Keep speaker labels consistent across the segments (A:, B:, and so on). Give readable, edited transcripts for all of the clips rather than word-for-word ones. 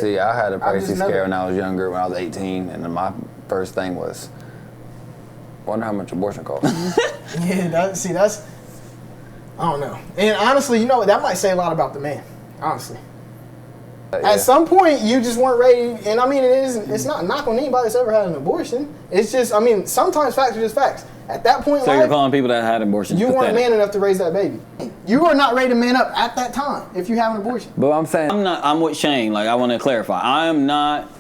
A: See, I had a pregnancy scare when I was younger, when I was 18, and then my first thing was, wonder how much abortion costs.
B: Yeah, that's, I don't know. And honestly, you know, that might say a lot about the man, honestly.
A: Yeah.
B: At some point, you just weren't ready, and I mean, it's not a knock on anybody that's ever had an abortion. It's just, I mean, sometimes facts are just facts. At that point in
C: So
B: life,
C: you're calling people that had abortions
B: you
C: pathetic.
B: weren't man enough to raise that baby. You are not ready to man up at that time if you have an abortion.
A: But I'm saying,
C: I'm with Shane. Like, I want to clarify. I'm not,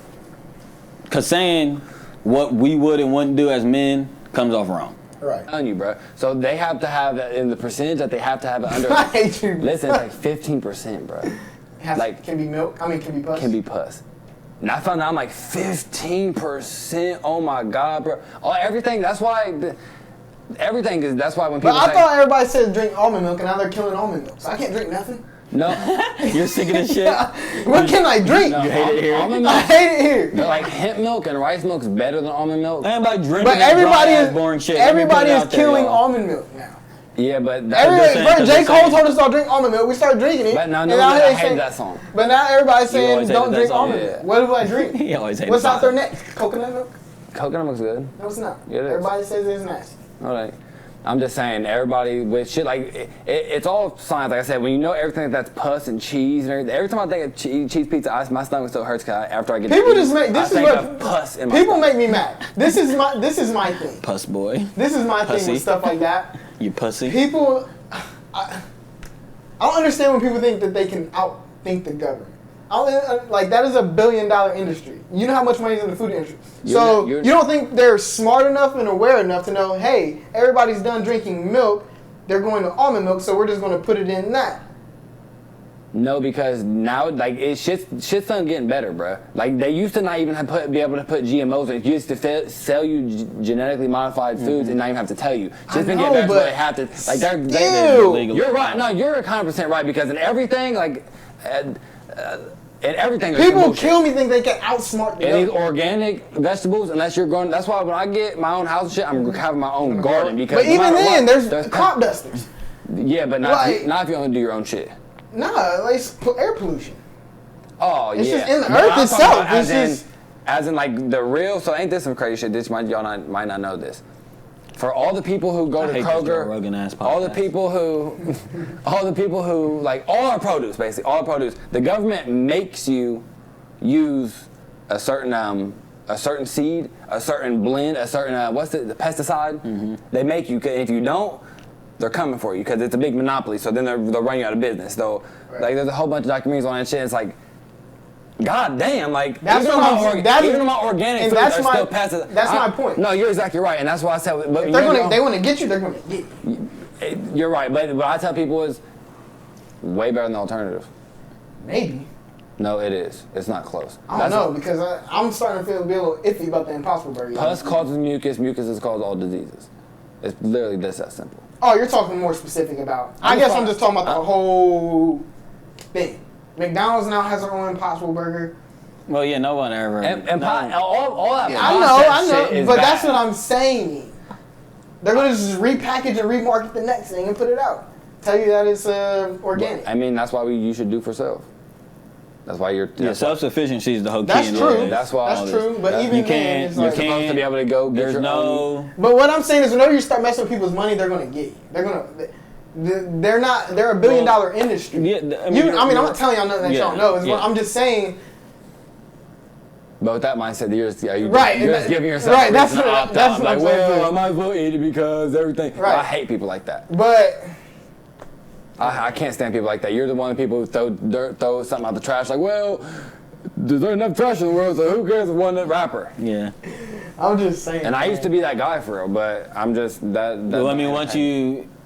C: because saying what we would and wouldn't do as men comes off wrong.
B: Right.
A: I'm telling you, bro. So they have to have that in the percentage that they have to have it under.
B: I hate you.
A: Listen, it's like 15%, bro. Like,
B: can be milk. I mean, can be pus.
A: Can be pus. And I found out I'm like 15%. Oh my God, bro. Everything. That's why. Everything is. That's why when people.
B: But I thought everybody said drink almond milk, and now they're killing almond milk. So I can't drink nothing.
A: No.
C: You're sick of this shit?
B: What can I drink?
A: No,
C: You hate it here?
A: Almond milk.
B: I hate it here.
A: They're like hemp milk and rice milk is better than almond milk.
C: Everybody drinking
B: But
C: that
B: everybody
C: dry-ass
B: is
C: boring shit.
B: everybody
C: Let me
B: is
C: put it out there,
B: killing
C: y'all.
B: almond milk now.
A: Yeah, but
B: Everybody,
C: saying,
B: bro,
C: 'cause
B: J.
C: they're
B: Cole
C: saying-
B: told us to drink almond milk. We started drinking it.
A: But now
B: and
A: nobody
B: they're
A: hated
B: saying-
A: that song.
B: But now everybody's
C: You
B: saying
C: always
B: don't
C: hated
B: drink
C: that song,
B: almond
C: yeah.
B: milk. What do I drink?
C: He always hated
B: What's
C: that
B: out there
C: song.
B: next? Coconut milk?
A: Coconut milk's good.
B: No, it's not.
A: Yeah, it is.
B: Everybody says it's nasty.
A: All right. I'm just saying, everybody with shit like it's all science. Like I said, when you know everything that's pus and cheese and everything. Every time I think of cheese pizza, my stomach still hurts after I get.
B: People
A: to eat,
B: just make this
A: I
B: is
A: think
B: what
A: of pus in my
B: people
A: stomach.
B: make me mad. This is my thing.
C: Puss boy.
B: This is my thing
C: Pussy.
B: with stuff like that.
C: You pussy.
B: People, I don't understand when people think that they can outthink the government. Like, that is $1 billion industry. You know how much money is in the food industry. So you don't think they're smart enough and aware enough to know, hey, everybody's done drinking milk, they're going to almond milk, so we're just going to put it in that.
A: No, because now, like, shit's done getting better, bro. Like, they used to not even be able to put GMOs in. It used to sell you genetically modified foods and not even have to tell you. Shit's been getting better, so they have to. Like, they're
C: legal.
A: You're right. No, you're 100% right, because in everything, like, in everything,
B: People kill me think they can outsmart the
A: and these
B: government.
A: organic vegetables, unless you're growing. That's why when I get my own house and shit, I'm having my own garden. Because
B: But
A: no
B: even
A: matter
B: then,
A: what,
B: there's crop dusters.
A: Yeah, but not,
B: Like-
A: not if you only do your own shit.
B: Nah, like air pollution.
A: Oh,
B: It's
A: yeah.
B: just in the
A: But
B: earth
A: I'm talking
B: itself.
A: about
B: It's
A: as in like the real. So ain't this some crazy shit? This might not know this. For all the people who go to
C: hate this Joe
A: Kroger,
C: Rogan-ass
A: all the
C: podcast.
A: people who like all our produce, basically all our produce, the government makes you use a certain seed, a certain blend, a certain the pesticide.
C: Mm-hmm.
A: They make you. If you don't, they're coming for you because it's a big monopoly. So then they'll run you out of business. So like there's a whole bunch of documentaries on that shit. It's like, god damn, like
B: That's
A: even
B: what I'm-
A: even my organic
B: and
A: foods
B: that's
A: are
B: my-
A: still pesticide.
B: that's my point.
A: No, you're exactly right, and that's why I said. But
B: If they want to get you, they're going to get you.
A: You're right, but what I tell people is way better than the alternative.
B: Maybe.
A: No, it is. It's not close.
B: I don't know, because I'm starting to feel a little iffy about the Impossible Burger.
A: Pus causes mucus. Mucus is causes all diseases. It's literally this that simple.
B: Oh, you're talking more specific about. I guess I'm just talking about the whole thing. McDonald's now has their own Impossible Burger.
C: Well, yeah, no one ever.
A: And all that.
B: I know, but that's what I'm saying. They're going to just repackage and remarket the next thing and put it out. Tell you that it's organic.
A: I mean, that's why you should do for self. That's why you're.
C: Yeah, self-sufficiency is the whole key.
B: That's
C: in
B: true.
C: all
A: That's why.
B: That's true, but even
C: you
B: then,
C: can't.
B: it's
C: You
B: like,
A: You're supposed to be able to go get
C: There's
A: your
C: no.
A: own.
B: But what I'm saying is, whenever you start messing with people's money, they're going to get you. They're not. They're $1 billion industry.
C: Yeah,
B: I'm not telling y'all nothing that y'all know.
C: yeah.
B: I'm just saying.
A: But with that mindset, you're just
B: Right,
A: giving yourself
B: right,
A: a
B: that's
A: reason to
B: what-
A: opt
B: that's
A: out.
B: what
A: Like,
B: I'm saying,
A: well,
B: too.
A: I might as well eat it because everything.
B: Right.
A: I hate people like that.
B: But
A: I can't stand people like that. You're the one of the people who throw something out the trash. Like, well, there's not enough trash in the world, so who cares if one rapper?
C: Yeah.
B: I'm just saying.
A: And I used to be that guy for real, but I'm just that.
C: Well,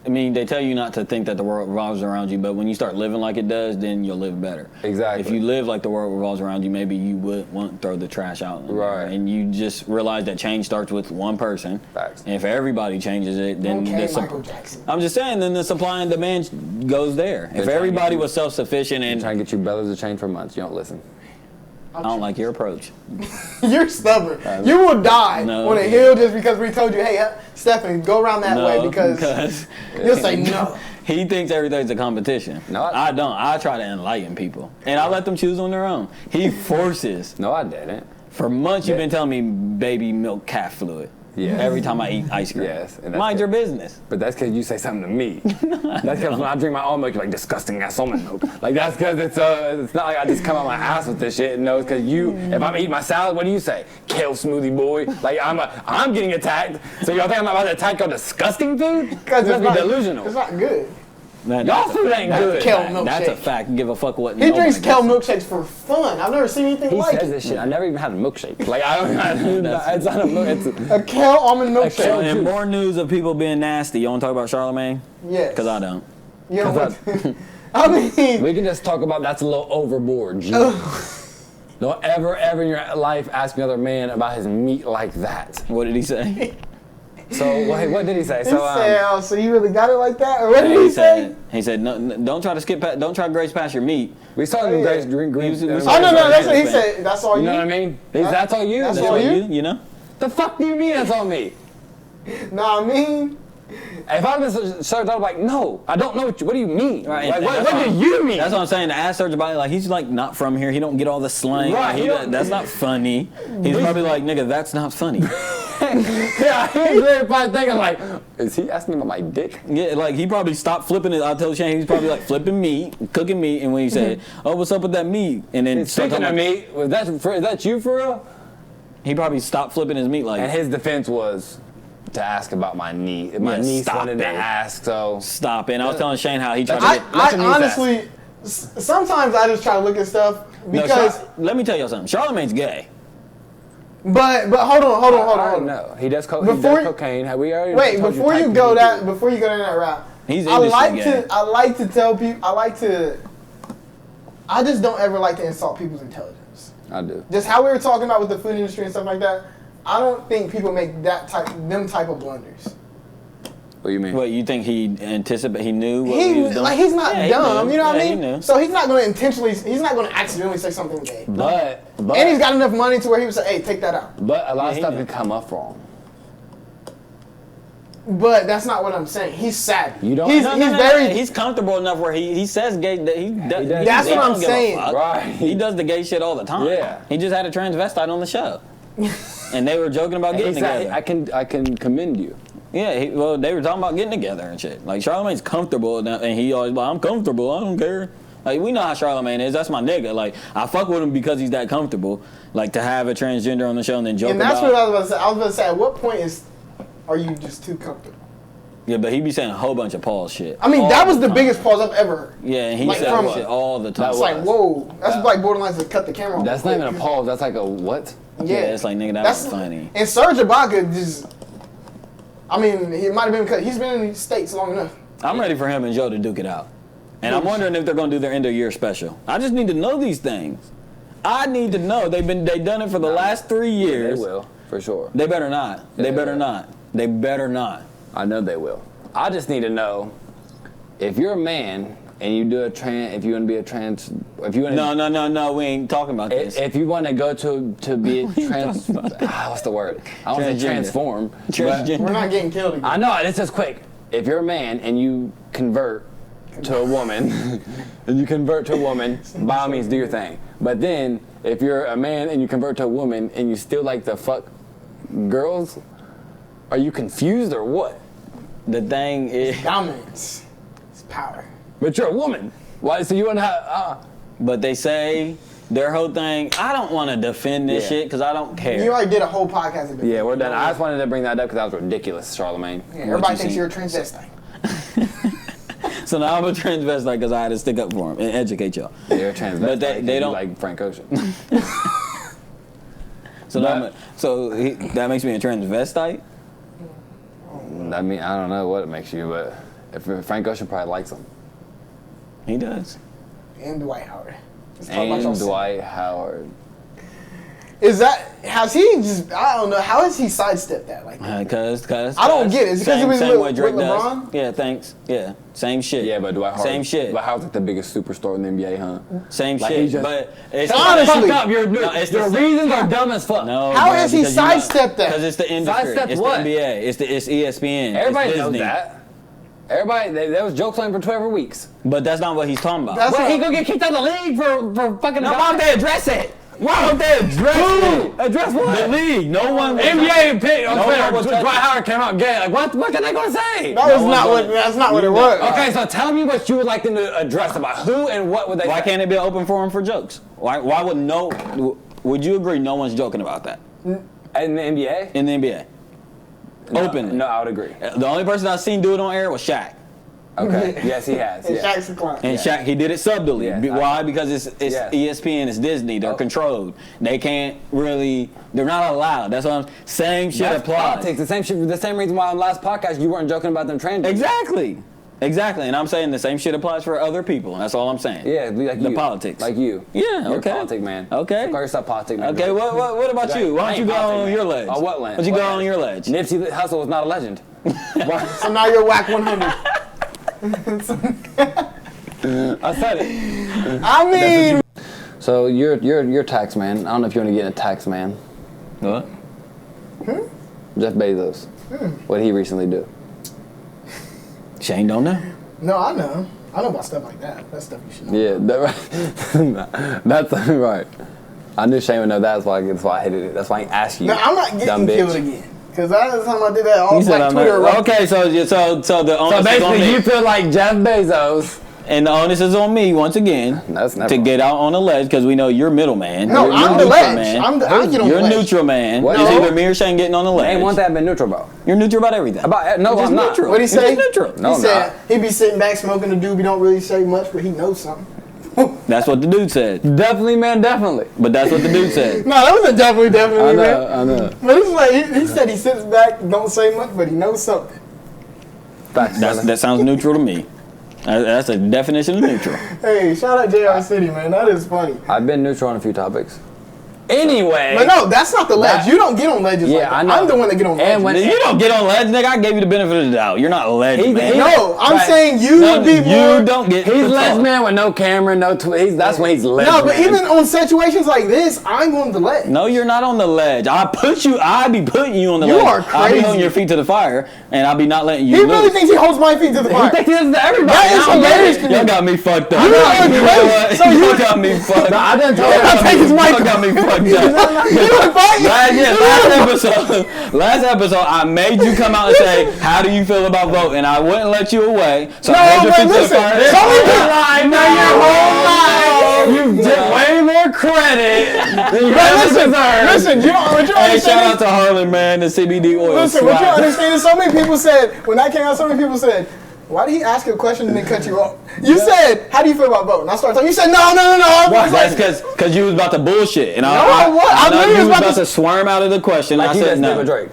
C: I mean, they tell you not to think that the world revolves around you, but when you start living like it does, then you'll live better.
A: Exactly.
C: If you live like the world revolves around you, maybe you won't throw the trash out.
A: Right.
C: And you just realize that change starts with one person.
A: Facts.
C: And if everybody changes it, then
B: Michael Jackson.
C: I'm just saying, then the supply and demand goes there. If everybody was self-sufficient and
A: trying to get you bellows to change for months, you don't listen.
C: I don't like your approach.
B: You're stubborn. You will die
C: No.
B: on a hill just because we told you, hey, Stephen, go around that way because you'll say no.
C: He thinks everything's a competition.
A: No,
C: I don't. I try to enlighten people, and I let them choose on their own. He forces.
A: No, I didn't.
C: For months, you've been telling me baby milk calf fluid.
A: Yeah.
C: Every time I eat ice cream.
A: Yes. And
C: Mind your business.
A: But that's because you say something to me. That's because when I drink my own milk, you're like, disgusting ass almond milk. Like, that's because it's not like I just come out my ass with this shit. No, it's because if I'm eating my salad, what do you say? Kale smoothie boy. Like, I'm getting attacked. So y'all think I'm about to attack your disgusting food?
B: Because
A: That's be delusional.
B: It's not good.
A: Y'all food ain't good.
B: Kale milkshake.
C: That's a fact. Give a fuck what.
B: He drinks kale milkshakes for fun. I've never seen anything like it.
A: He says this shit. I never even had a milkshake. Like, it's not a milk. It's
B: a kale almond milkshake.
C: So, in more news of people being nasty, you want to talk about Charlamagne?
B: Yes.
C: Because I don't.
B: You don't want to. I mean,
A: we can just talk about that's a little overboard. G. Don't ever in your life ask another man about his meat like that.
C: What did he say?
A: So what did he say?
B: He said, so you really got it like that? Or what did he say?
C: He said, no, don't try to skip past, don't try to graze past your meat.
A: We saw him graze green.
B: No, that's what he said. That's all you.
A: You know what I mean? That's all you.
B: That's all you.
C: You know?
A: The fuck do you mean that's all me?
B: Nah, I mean.
A: If I was started talking like, no, I don't know what do you mean?
C: Right,
A: like, what do you mean?
C: That's what I'm saying. To ask Serge about it, like he's like not from here. He don't get all the slang.
A: Right.
C: Like, that's not funny. He's probably like, nigga, that's not funny.
A: Yeah, he's really probably thinking like, is he asking me about my dick?
C: Yeah, like he probably stopped flipping it. I told Shane he's probably like flipping meat, cooking meat, and when he said, "Oh, what's up with that meat?" and then
A: speaking of meat, is that you for real?
C: He probably stopped flipping his meat like.
A: And his defense was to ask about my knee. My niece wanted to ask, so
C: stop it. And I was telling Shane how he tried to get.
B: I honestly, sometimes I just try to look at stuff because.
C: Let me tell you something. Charlamagne's gay.
B: But hold on.
A: No, he does cocaine. Have we already?
B: Wait, before you go down that route, I like to tell people. I just don't ever like to insult people's intelligence.
A: I do.
B: Just how we were talking about with the food industry and stuff like that. I don't think people make them type of blunders.
A: What do you mean?
C: What, you think he anticipated? He knew what
B: he was doing? Like, he's not dumb. You know what I mean?
C: He knew.
B: So he's not going to intentionally. He's not going to accidentally say something gay.
A: But
B: and he's got enough money to where he would say, "Hey, take that out."
A: But a lot of stuff can come up wrong.
B: But that's not what I'm saying. He's savvy.
A: You don't.
C: He's comfortable enough where he says gay.
B: That's what I'm saying.
A: Right.
C: He does the gay shit all the time.
A: Yeah.
C: He just had a transvestite on the show, and they were joking about getting together.
A: I can commend you.
C: Yeah, they were talking about getting together and shit. Like, Charlamagne's comfortable, and he always like, I'm comfortable, I don't care. Like, we know how Charlamagne is. That's my nigga. Like, I fuck with him because he's that comfortable. Like, to have a transgender on the show and then joke about.
B: And that's what I was about to say. I was about to say, at what point are you just too comfortable?
C: Yeah, but he be saying a whole bunch of pause shit.
B: I mean, that was the biggest pause I've ever heard.
C: Yeah, and he said that shit all the time.
B: It's like, whoa. That's like borderline to cut the camera off.
A: That's not even a pause. That's like a what?
C: Yeah, it's like, nigga, that's funny.
B: And Serge Ibaka just... I mean, he might have been because he's been in these states long enough.
C: I'm ready for him and Joe to duke it out. And I'm wondering if they're going to do their end of year special. I just need to know these things. I need to know. They've done it for the last 3 years.
A: They will, for sure.
C: They better not. They better not. They better not.
A: I know they will. I just need to know if you're a man and you do if you want to be a trans, if you want to.
C: No, we ain't talking about this.
A: If you want to go to be a trans, what's the word? I don't want to say transform.
C: Transgender.
B: We're not getting killed again.
A: I know, this is quick. If you're a man and you convert to a woman, by all means do your thing. But then, if you're a man and you convert to a woman and you still like to fuck girls, are you confused or what?
C: The thing is...
B: dominance. It's power.
A: But you're a woman. Why? So you want to have...
C: But they say their whole thing... I don't want to defend this shit because I don't care.
B: You already did a whole podcast.
A: Yeah, we're done. I just wanted to bring that up because that was ridiculous, Charlamagne.
B: Yeah, everybody thinks you're a transvestite.
C: So now I'm a transvestite because I had to stick up for him and educate y'all.
A: You're a transvestite.
C: But they don't...
A: like Frank Ocean.
C: That makes me a transvestite?
A: I mean, I don't know what it makes you, but if Frank Ocean probably likes him.
C: He does.
B: And Dwight Howard.
A: And Dwight Howard.
B: Has he just, I don't know, how has he sidestepped that like that?
C: Cause
B: I don't get it. Is it because it was with LeBron?
C: Does. Yeah, thanks. Yeah, same shit.
A: Yeah, but Dwight Howard.
C: Same shit.
A: Dwight Howard's like the biggest superstar in the NBA, huh?
C: Same shit. But it's
B: honestly,
A: your reasons are dumb as fuck.
C: No,
B: how has he sidestepped that?
C: Because it's the industry. It's
A: what?
C: the NBA. It's ESPN.
A: Everybody knows that. Everybody, there was jokes on him for 12 weeks.
C: But that's not what he's talking about.
B: That's
A: He gonna get kicked out of the league for fucking.
C: No, why don't they address it? Why don't they address it?
A: Address what?
C: The league. No one.
A: NBA pick on
C: No
A: Twitter.
C: one was
A: Dwight Howard came out gay. Like what can they gonna say?
B: That's not what it was.
A: Okay, so tell me what you would like them to address about who and what would they
C: Why
A: say?
C: can't it be an open forum for jokes? Why would no? Would you agree no one's joking about that
A: In the NBA?
C: in the NBA? Openly.
A: No, I would agree.
C: The only person I've seen do it on air was Shaq.
A: Okay. Yes, he has.
B: And
A: Yeah.
B: Shaq's a clown.
C: And Shaq, he did it subtly.
A: Yes,
C: Why? Because it's
A: Yes.
C: ESPN, it's Disney. They're controlled. They can't really. They're not allowed. That's what I'm. Same shit
A: That's
C: applies.
A: politics. The same shit. The same reason why on the last podcast you weren't joking about them transgender.
C: Exactly. And I'm saying the same shit applies for other people. That's all I'm saying.
A: Yeah, like
C: the
A: you.
C: politics.
A: Like you.
C: Yeah.
A: You're
C: Okay.
A: a politic man.
C: Okay.
A: Call yourself politic man.
C: Okay. What about you? Why don't you go on your ledge?
A: On what
C: Why
A: land?
C: don't you go on your ledge?
A: Nipsey Hussle was not a legend.
B: So now you're whack 100.
A: I said it.
B: I mean,
A: So you're a tax man. I don't know if you want to get in a tax man.
C: What?
A: Jeff Bezos. What did he recently do?
C: Shane don't know.
B: no, I know. I know about stuff like that. That's stuff you should know.
A: Yeah, that's right. I knew Shane would know that. That's why I hated it. That's why I asked you.
B: No, I'm not
A: dumb
B: getting
A: bitch.
B: killed again. Because last time I did that, all
C: You said
B: like
C: I'm
B: Twitter.
C: not. Okay, so the onus
A: So
C: is on
A: basically,
C: me.
A: you feel like Jeff Bezos.
C: And the onus is on me once again
A: That's never
C: to get out on the ledge because we know you're middleman.
B: No,
C: You're
B: I'm the
C: neutral
B: ledge.
C: man.
B: I get on
C: You're
B: the ledge.
C: neutral man.
A: What?
C: It's
A: No.
C: either me or Shane getting on the ledge.
A: Ain't one thing I've been neutral about.
C: You're neutral about everything.
A: No,
C: You're just
A: I'm not.
C: neutral.
B: What'd he
C: You're
B: say?
C: just neutral.
A: No,
B: He
A: I'm
B: said
A: not.
B: he be sitting back smoking. The dude, he don't really say much, but he knows something.
C: That's what the dude said.
A: Definitely, man, definitely.
C: But that's what the dude said.
B: No, that wasn't definitely,
A: I know,
B: man.
A: I know.
B: But it's like he said he sits back, don't say much, but he knows something.
A: Facts, brother.
C: That sounds neutral to me. That's a definition of neutral.
B: Hey, shout out JR City, man. That is funny.
A: I've been neutral on a few topics. Anyway.
B: But no, that's not the ledge. You don't get on ledges like that.
A: I know.
B: I'm the one that get on ledges.
A: And when
C: You don't get on ledge, nigga. I gave you the benefit of the doubt. You're not a ledge, man.
B: no, I'm
A: Right.
B: saying you would be more.
C: You don't get.
A: he's
C: the
A: ledge
C: talk.
A: man with no camera, no that's when he's ledge
B: No, but
A: man.
B: even on situations like this, I'm on the ledge.
C: No, you're not on the ledge. I be putting you on the
B: You
C: ledge.
B: are
C: I'll be
B: crazy.
C: holding your feet to the fire, and I'll be not letting you
B: He
C: loose.
B: really thinks he holds my feet to the
A: he
B: fire.
A: thinks he does to everybody.
B: That is
A: I don't get
B: hilarious
A: it.
B: to me.
C: Y'all got me fucked up.
B: You are
C: know
B: crazy.
C: what?
B: So you-
C: Y'all got me fucked
A: No, I
C: up.
A: didn't tell
B: I'll
A: you.
B: take his mic.
C: Y'all got me fucked up.
B: You want to fight?
C: Last episode, I made you come out and say, "How do you feel about voting?" I wouldn't let you away. So I
B: No,
C: held your
B: but
C: feet to the
B: listen.
C: fire.
B: So many people-
A: Your whole life, you get way more credit than you ever deserve.
B: Listen, you don't
C: Hey, shout
B: understand.
C: out to Harlan, man. The CBD oil.
B: Listen, what you
C: swag.
B: understand is so many people said, when that came out, so many people said, why did he ask you a question and then cut you off? You said, how do you feel about voting? I started talking. You said, no. I was like,
C: That's because you was about to bullshit, and
B: No, I literally
C: you
B: was
C: was
B: about
C: about
B: to-
C: to swarm out of the question.
A: Like
C: I
A: he
C: said
A: just did
C: no.
A: with Drake.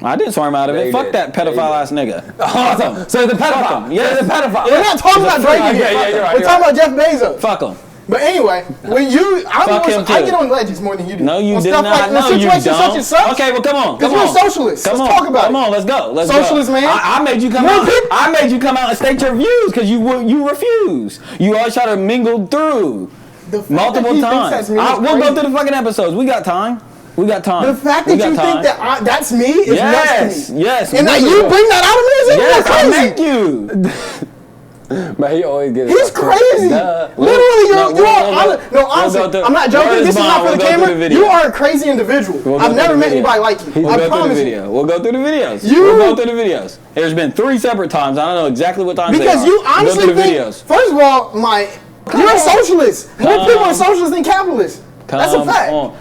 C: I didn't swarm out of
A: Yeah,
C: it.
A: you
C: Fuck
A: did.
C: that
A: Yeah, you
C: pedophile
A: did.
C: ass nigga.
A: Awesome. So the pedophile.
C: Fuck him. Yes.
A: The pedophile.
B: we're not talking about Drake again.
A: Yeah, you're right.
B: We're talking about Jeff Bezos.
C: Fuck him.
B: But anyway, when you,
C: Fuck him
B: I
C: too.
B: get on ledges more than you do.
C: No, you
B: on
C: did
B: stuff
C: not.
B: Like,
C: No,
B: on
C: you
B: situations
C: don't.
B: such as such.
C: Okay, well, come on.
B: Because
C: Come
B: you're
C: on.
B: a socialist.
C: Come
B: Let's
C: on.
B: talk about
C: Come
B: it.
C: on, let's go. Let's
B: Socialist,
C: go.
B: man.
C: I made you come
B: More
C: out.
B: people-
C: I made you come out and state your views because you refuse. You always try to mingle through
B: The fact
C: multiple
B: that he thinks
C: times.
B: that's me is
C: We'll go
B: crazy.
C: through the fucking episodes. We got time. We got time.
B: The fact
C: We
B: that
C: got
B: you
C: time.
B: think that that's me is nuts to me.
C: Yes.
B: And that you bring that out of me is even
C: Yes, I
B: more
C: make
B: crazy.
C: you.
A: But he always gets.
B: He's crazy.
A: Duh.
B: Literally, you
C: we'll
B: are.
C: go-
B: No, honestly,
C: we'll go through-
B: I'm not joking.
C: Word
B: This
C: is
B: is not
C: bond.
B: for the
C: We'll go through
B: camera.
C: the video.
B: You are a crazy individual.
C: We'll go
B: I've
C: through
B: never
C: the
B: met
C: video.
B: anybody like you.
C: We'll
B: I
C: go through the
B: promise you.
C: video. We'll go through the videos.
B: You-
C: We'll go through the videos. There's been 3 separate times. I don't know exactly what times
B: Because
C: they are.
B: you
C: We'll go
B: honestly
C: through the
B: think,
C: videos.
B: first of all, you're a socialist. More
C: Come.
B: people are socialists than capitalists. That's a
C: Come
B: fact.
C: on.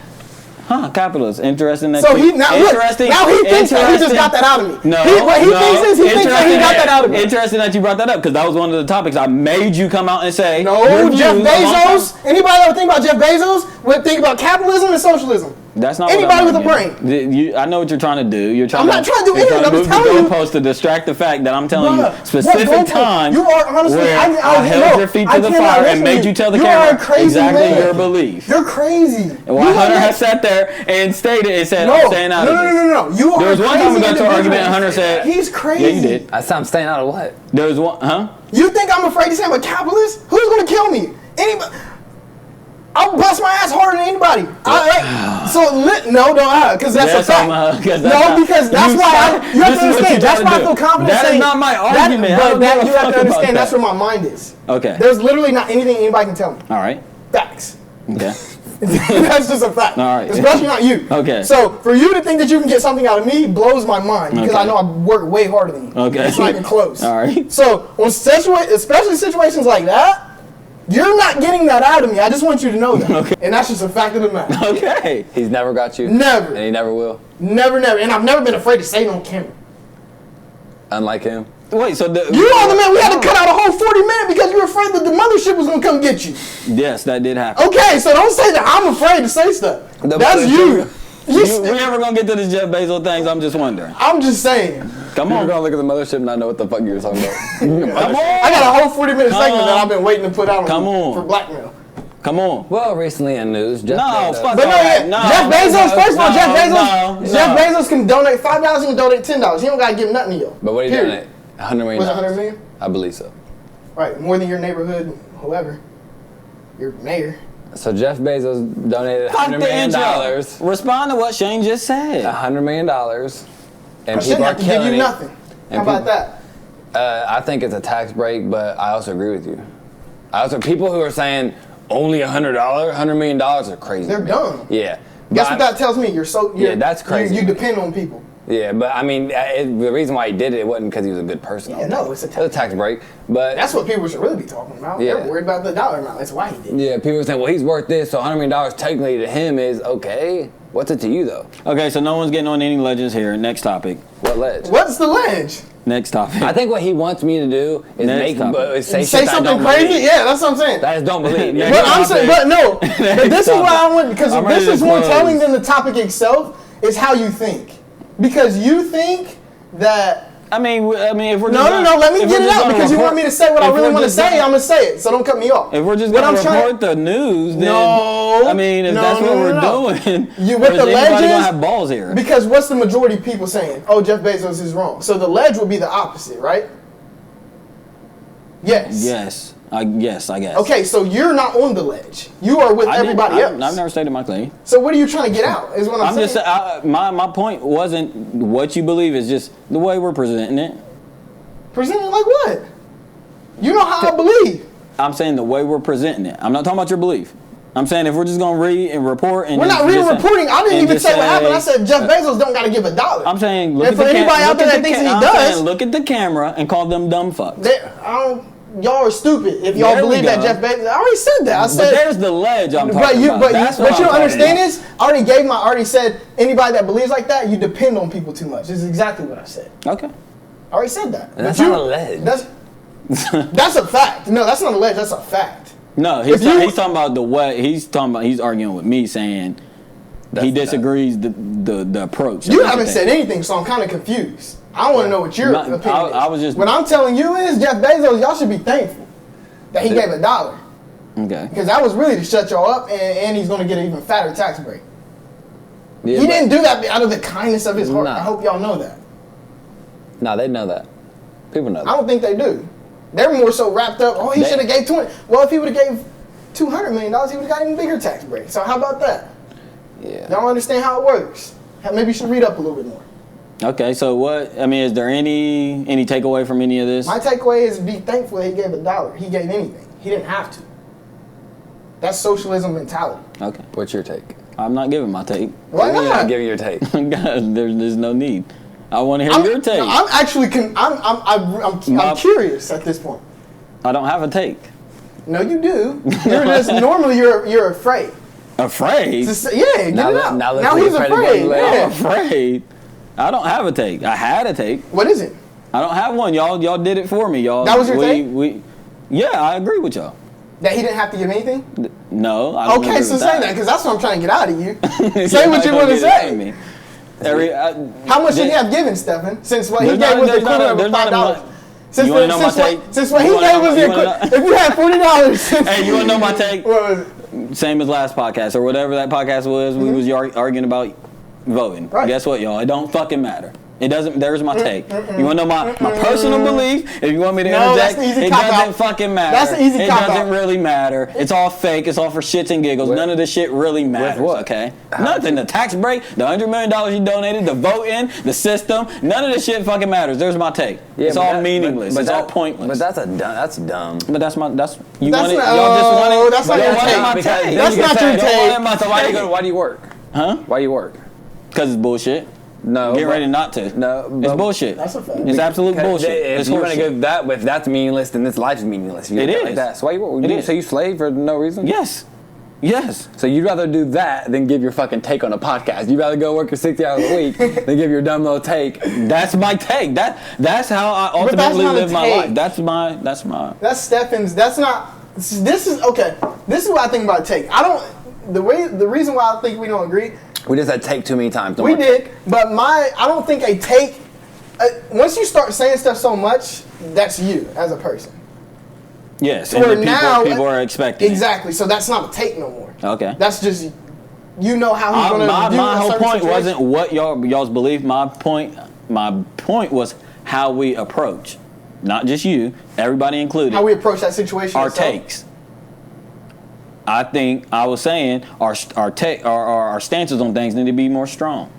C: Huh, capitalist. Interesting that
B: So
C: you,
B: he now look,
C: interesting.
B: now he thinks that he just
C: interesting.
B: got that out of me.
C: No,
B: what he
C: no.
B: thinks is he thinks that he got that out of me.
C: Interesting that you brought that up because that was one of the topics I made you come out and say.
B: No,
C: your
B: Jeff
C: views a long time-
B: Bezos. Anybody ever think about Jeff Bezos would think about capitalism and socialism.
C: That's not
B: Anybody
C: what I'm
B: with a
C: arguing. I know what you're trying to do. You're trying
B: I'm not trying to do
C: you're
B: anything. I'm
C: move
B: just
C: the
B: telling you.
C: goalpost to distract the fact that I'm telling
B: Bruh,
C: you
B: what
C: specific
B: goalpost?
C: times
B: You are honestly.
C: where
B: I
C: held
B: no,
C: your feet
B: I
C: to the
B: cannot
C: fire
B: listen
C: and
B: to
C: made you tell the
B: You are
C: camera
B: a crazy
C: exactly
B: man.
C: your belief.
B: You're crazy.
C: And why
B: You are
C: Hunter
B: not-
C: has sat there and stated and said,
B: No,
C: I'm staying out of this.
B: no. You are
C: There was
B: a
C: one
B: crazy
C: time we got to an argument and
B: individual.
C: Hunter said,
B: He's crazy.
C: Yeah, you did.
A: I said I'm staying out of what?
C: There was one, huh?
B: You think I'm afraid to say I'm a capitalist? Who's gonna kill me? Anybody? I'll bust my ass harder than anybody. Because that's a fact. Because that's why you have to understand. That's why I feel confident saying.
C: That is not my argument.
B: You have to understand that's where my mind is.
C: Okay.
B: There's literally not anything anybody can tell me.
C: All right.
B: Facts.
C: Okay.
B: That's just a fact.
C: All right.
B: Especially not you.
C: Okay.
B: So for you to think that you can get something out of me blows my mind because I know I work way harder than you.
C: Okay.
B: It's not even close.
C: All right.
B: So especially situations like that, you're not getting that out of me. I just want you to know that. Okay. And that's just a fact of the matter.
C: Okay.
A: He's never got you?
B: Never.
A: And he never will?
B: Never. And I've never been afraid to say it on camera.
A: Unlike him?
C: Wait, so
B: you are the man. We had to cut out a whole 40 minutes because you were afraid that the mothership was going to come get you.
C: Yes, that did happen.
B: Okay, so don't say that I'm afraid to say stuff. That's you.
C: We ever going to get to this Jeff Bezos things? I'm just wondering.
B: I'm just saying.
C: Come on.
A: You're going to look at the mothership and not know what the fuck you were talking about.
C: Come on.
B: I got a whole 40-minute segment that I've been waiting to put out for blackmail.
C: Come on.
A: Well, recently in news, Jeff
C: Bezos.
B: Jeff Bezos, first of all, Jeff Bezos can donate $5, he can donate $10. He don't got to give nothing to you.
A: But what did he donate? $100 million.
B: Was it $100 million?
A: I believe so.
B: Right, more than your neighborhood, whoever. Your mayor.
A: So Jeff Bezos donated $100 million.
C: Respond to what Shane just said.
A: $100 million. And
B: I shouldn't have to give you nothing. How about that?
A: I think it's a tax break, but I also agree with you. People who are saying only $100 million are crazy.
B: They're dumb.
A: Yeah.
B: Guess what that tells me?
A: That's crazy.
B: You depend on people.
A: Yeah, but I mean, the reason why he did it wasn't because he was a good person.
B: Yeah, no, it's a tax
A: break. But
B: that's what people should really be talking about. Yeah. They're worried about the dollar amount. That's why he did it.
A: Yeah, people are saying, well, he's worth this, so $100 million technically to him is okay. What's it to you, though?
C: Okay, so no one's getting on any ledges here. Next topic.
A: What ledge?
B: What's the ledge?
C: Next topic.
A: I think what he wants me to do is say
B: something crazy.
A: Believe.
B: Yeah, that's what I'm saying.
A: I just don't believe.
B: But I'm saying, but this is why I want, because this is more telling than the topic itself is how you think. Because you think that. I mean,
C: if we're
B: no, let me get it out because you want me to say what I really want to say. I'm gonna say it, so don't cut me off.
C: If we're just gonna report the news, then if that's what we're doing,
B: with the ledge
C: gonna have balls here.
B: Because what's the majority of people saying? Oh, Jeff Bezos is wrong. So the ledge would be the opposite, right? Yes.
C: Yes. I guess.
B: Okay, so you're not on the ledge. You are with everybody else.
C: I've never stated my claim.
B: So what are you trying to get out? Is what I'm saying.
C: Just my point wasn't what you believe. It's just the way we're presenting it.
B: Presenting like what? You know how I believe.
C: I'm saying the way we're presenting it. I'm not talking about your belief. I'm saying if we're just gonna read and report and
B: we're not reading and reporting. I didn't even say what happened. I said Jeff Bezos don't got to give $1.
C: I'm saying
B: look and for anybody out there that thinks he does,
C: look at the camera and call them dumb fucks.
B: Y'all are stupid if y'all believe that Jeff Bezos. I already said that. I said.
C: But there's the ledge I'm talking about.
B: What you don't understand is I already said anybody that believes like that, you depend on people too much. This is exactly what I said.
C: Okay.
B: I already said that.
A: That's not a ledge.
B: That's a fact. No, that's not a ledge. That's a fact.
C: No, he's talking about the way. He's arguing with me saying he disagrees the approach.
B: You haven't said anything, so I'm kind of confused. I want to know what your opinion is.
C: I was just.
B: What I'm telling you is Jeff Bezos. Y'all should be thankful that he gave $1.
C: Okay.
B: Because that was really to shut y'all up, and he's going to get an even fatter tax break.
A: Yeah,
B: he didn't do that out of the kindness of his heart. I hope y'all know that.
A: No, they know that. People know that.
B: I don't think they do. They're more so wrapped up. Oh, he should have gave 20. Well, if he would have gave $200 million, he would have got an even bigger tax break. So how about that?
A: Yeah.
B: Y'all understand how it works. Maybe you should read up a little bit more.
C: Okay, so what? I mean, is there any takeaway from any of this?
B: My takeaway is be thankful that he gave $1. He gave anything. He didn't have to. That's socialism mentality.
C: Okay.
A: What's your take?
C: I'm not giving my take.
B: Why not?
A: You're not giving your take.
C: God, there's no need. I want to hear your take.
B: No, I'm actually I'm curious at this point.
C: I don't have a take.
B: No, you do. You're just normally you're afraid.
C: Afraid?
B: Yeah, get it out. Now he's afraid.
C: I'm afraid. I don't have a take. I had a take.
B: What is it?
C: I don't have one. Y'all did it for me, y'all.
B: That was your take?
C: Yeah, I agree with y'all.
B: That he didn't have to give anything?
C: No, I don't
B: Okay, so say that, because that's what I'm trying to get out of you. Say what you want to say. How much should he have given, Stephen? Since what he gave was the equivalent of $5. Since what he gave was the equivalent. If you had $40.
C: Hey, you want to know my take?
B: What was it?
C: Same as last podcast, or whatever that podcast was, we was arguing about voting.
B: Right.
C: Guess what, y'all? It don't fucking matter. It doesn't. There's my take. You want to know my personal belief? If you want me to interject, it doesn't fucking matter.
B: That's an easy
C: It
B: cop-out.
C: doesn't really matter. It's all fake. It's all for shits and giggles. None of this shit really matters.
A: what?
C: Okay? Nothing. The tax break, the $100 million you donated, the vote-in, the system. None of this shit fucking matters. There's my take.
A: Yeah,
C: it's all meaningless. It's all pointless.
A: But that's dumb.
C: But that's my. That's you
B: That's
C: want it.
B: not-
C: Y'all just want it.
B: that's not
C: Y'all
B: your
C: want
B: take.
C: my
A: Because
C: take.
A: then
B: That's
A: you can
B: not
A: say,
B: your
A: "Don't
B: take."
A: want it, why do you work?
C: Huh?
A: Why do you work?
C: Because it's bullshit.
A: No.
C: Get ready not to.
A: No,
C: It's
A: but-
C: bullshit.
B: That's a fact.
C: It's absolute bullshit.
A: If
C: It's
A: you want to
C: horseshit.
A: give that, if that's meaningless, then this life is meaningless. You
C: It
A: look at it
C: is.
A: like that. So why you work?
C: It
A: You
C: is.
A: say you slave for no reason?
C: Yes. Yes.
A: So you'd rather do that than give your fucking take on a podcast. You'd rather go work your 60 hours a week than give your dumb little take.
C: That's my take. That's how I
B: But that's
C: ultimately
B: not a
C: live my
B: take.
C: life. That's my.
B: That's Stefan's. That's not. This is okay. This is what I think about take. I don't. The reason why I think we don't agree.
A: We just had take too many times.
B: We did, but I don't think a take. Once you start saying stuff so much, that's you as a person.
C: Yes.
B: So
C: And
B: where
C: the
B: now
C: people are expecting. it.
B: Exactly. So that's not a take no more.
C: Okay.
B: That's just you know how he's going to do
C: my
B: a
C: whole
B: certain
C: point
B: situation.
C: wasn't what y'all's belief. My point was how we approach, not just you, everybody included.
B: How we approach that situation.
C: our
B: itself.
C: takes. I think I was saying our stances on things need to be more strong.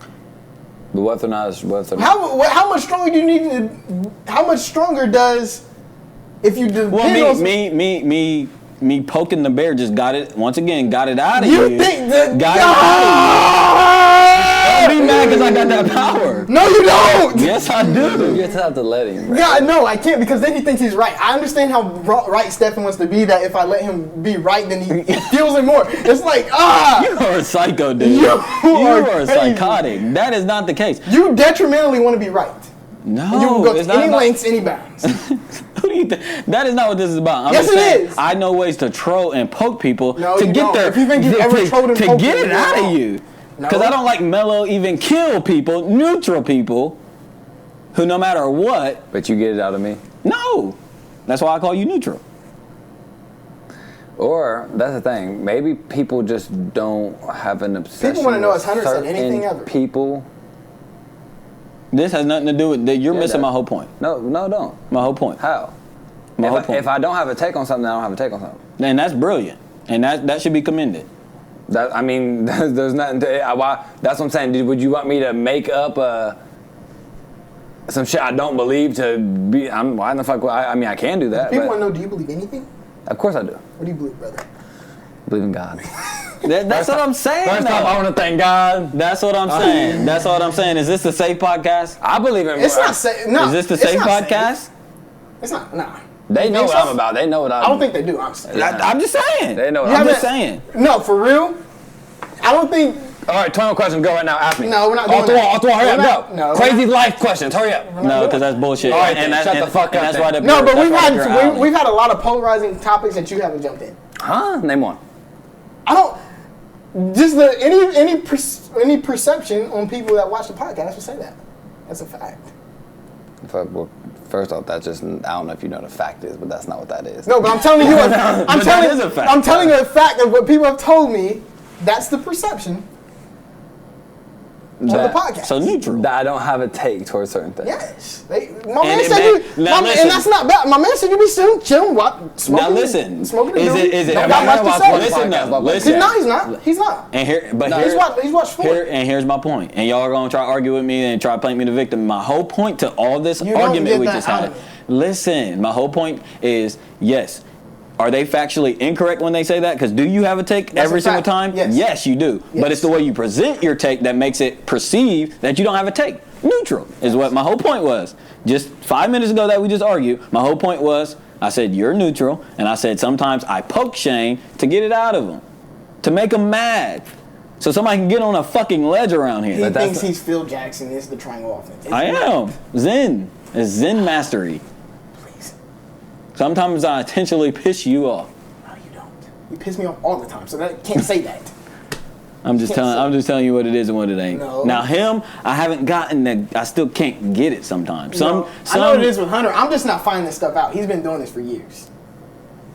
A: But what if they're not?
B: How much stronger do you need to? How much stronger does if you do?
C: Well, me poking the bear just got it once again. Got it out of you.
B: You think that?
C: Got it out of you. Don't be mad because I got that power.
B: No, you don't.
C: Yes, I do.
A: You just have to let him. Bro.
B: Yeah, no, I can't because then he thinks he's right. I understand how right Stefan wants to be. That if I let him be right, then he feels it more. It's like
C: You are a psycho, dude.
B: You
C: You
B: are
C: are
B: crazy.
C: psychotic. That is not the case.
B: You detrimentally want to be right.
C: No,
B: You will go
C: it's
B: to
C: not
B: any
C: about-
B: lengths, any bounds.
C: Who do you think? That is not what this is about. I'm
B: Yes,
C: just
B: it
C: saying,
B: is.
C: I know ways to troll and poke people
B: No,
C: to
B: you
C: get
B: don't.
C: their
B: If you think you've ever trolled and
C: to
B: poked
C: get
B: people,
C: it out
B: you're
C: of
B: wrong.
C: you.
B: No.
C: Because I don't like mellow, even kill people, neutral people, who no matter what.
A: But you get it out of me.
C: No, that's why I call you neutral.
A: Or that's the thing. Maybe people just don't have an obsession.
B: People wanna know
A: with
B: if Hunter said anything
A: certain
B: ever.
A: People.
C: This has nothing to do with that. You're
A: Yeah,
C: missing
A: that-
C: my whole point.
A: No, don't.
C: My whole point.
A: How?
C: My whole point.
A: If I don't have a take on something, I don't have a take on something.
C: And that's brilliant, and that should be commended.
A: That I mean, there's nothing to. Why? That's what I'm saying. Would you want me to make up some shit I don't believe to be? Why in the fuck? I mean, I can do that.
B: People
A: but
B: want to know: do you believe anything?
A: of course I do.
B: What do you believe, brother?
A: I believe in God.
C: That's what I'm saying.
A: First off, I
C: though.
A: want to thank God.
C: That's what I'm saying. That's what I'm saying. Is this the safe podcast?
A: I believe in.
B: It's not safe. No,
C: Is this the
B: it's
C: safe
B: not
C: podcast?
B: safe. It's not. Nah.
A: They
B: You
A: know
B: think
A: what
B: so?
A: I'm about. They know what I'm.
B: I don't think they do. Honestly.
C: I'm just saying.
A: They know what
B: You
C: I'm
A: I'm.
C: just saying.
B: No, for real. I don't think.
A: All right, 12 questions. Go right now. Ask me.
B: No, we're not doing
A: All through,
B: that.
A: all through. Hurry
B: We're
A: up.
B: not-
A: Go.
B: no, we're
A: Crazy life questions. Hurry up.
C: No, because that's bullshit.
A: All right,
C: and
A: then, shut the fuck
C: and
A: up
C: that's
A: then.
C: why the
B: No, but
C: that's
B: we've
C: why
B: had
C: you're out.
B: we've had a lot of polarizing topics that you haven't jumped in.
A: Huh? Name one.
B: I don't. Just any perception on people that watch the podcast would say that. That's a fact.
A: Well, first off, that's just. I don't know if you know what a fact is, but that's not what that is.
B: No, but I'm telling you.
C: that is a fact.
B: I'm telling you a fact of what people have told me. That's the perception of the podcast.
C: So neutral.
A: That I don't have a take towards certain things.
B: Yes. My man
C: it
B: said
C: may-
B: you.
C: now listen.
B: And that's not bad. My man said you be chilling, smoking.
C: Now listen.
B: Smoking.
C: Is it?
B: Don't
C: am
B: got
C: I
B: much
C: gonna
B: to
C: watch
B: say.
C: one Listen,
A: podcast
C: though.
A: about
C: Listen.
B: No, he's not. He's not.
C: And here, but
A: No,
C: here's
B: He's watched four.
C: here's my point. And y'all are gonna try to argue with me and try to paint me the victim. My whole point to all this
B: You don't
C: argument
B: get
C: we
B: that
C: just
B: out
C: had.
B: of it.
C: Listen, my whole point is yes. Are they factually incorrect when they say that? Because do you have a take
B: That's
C: every
B: a
C: single
B: fact.
C: time?
B: Yes.
C: You do.
B: Yes.
C: But it's the way you present your take that makes it perceive that you don't have a take. Neutral is what my whole point was. Just 5 minutes ago that we just argued, my whole point was I said you're neutral, and I said sometimes I poke Shane to get it out of him, to make him mad, so somebody can get on a fucking ledge around here.
B: He
A: But that's
B: thinks
A: the-
B: he's Phil Jackson. Is the triangle offense? It's
C: I
B: not.
C: am. Zen. It's Zen mastery.
B: Please.
C: Sometimes I intentionally piss you off.
B: No, you don't. You piss me off all the time, so that can't say that.
C: I'm just telling you what it is and what it ain't.
B: No.
C: Now him, I haven't gotten that. I still can't get it sometimes.
B: I know what it is with Hunter. I'm just not finding this stuff out. He's been doing this for years.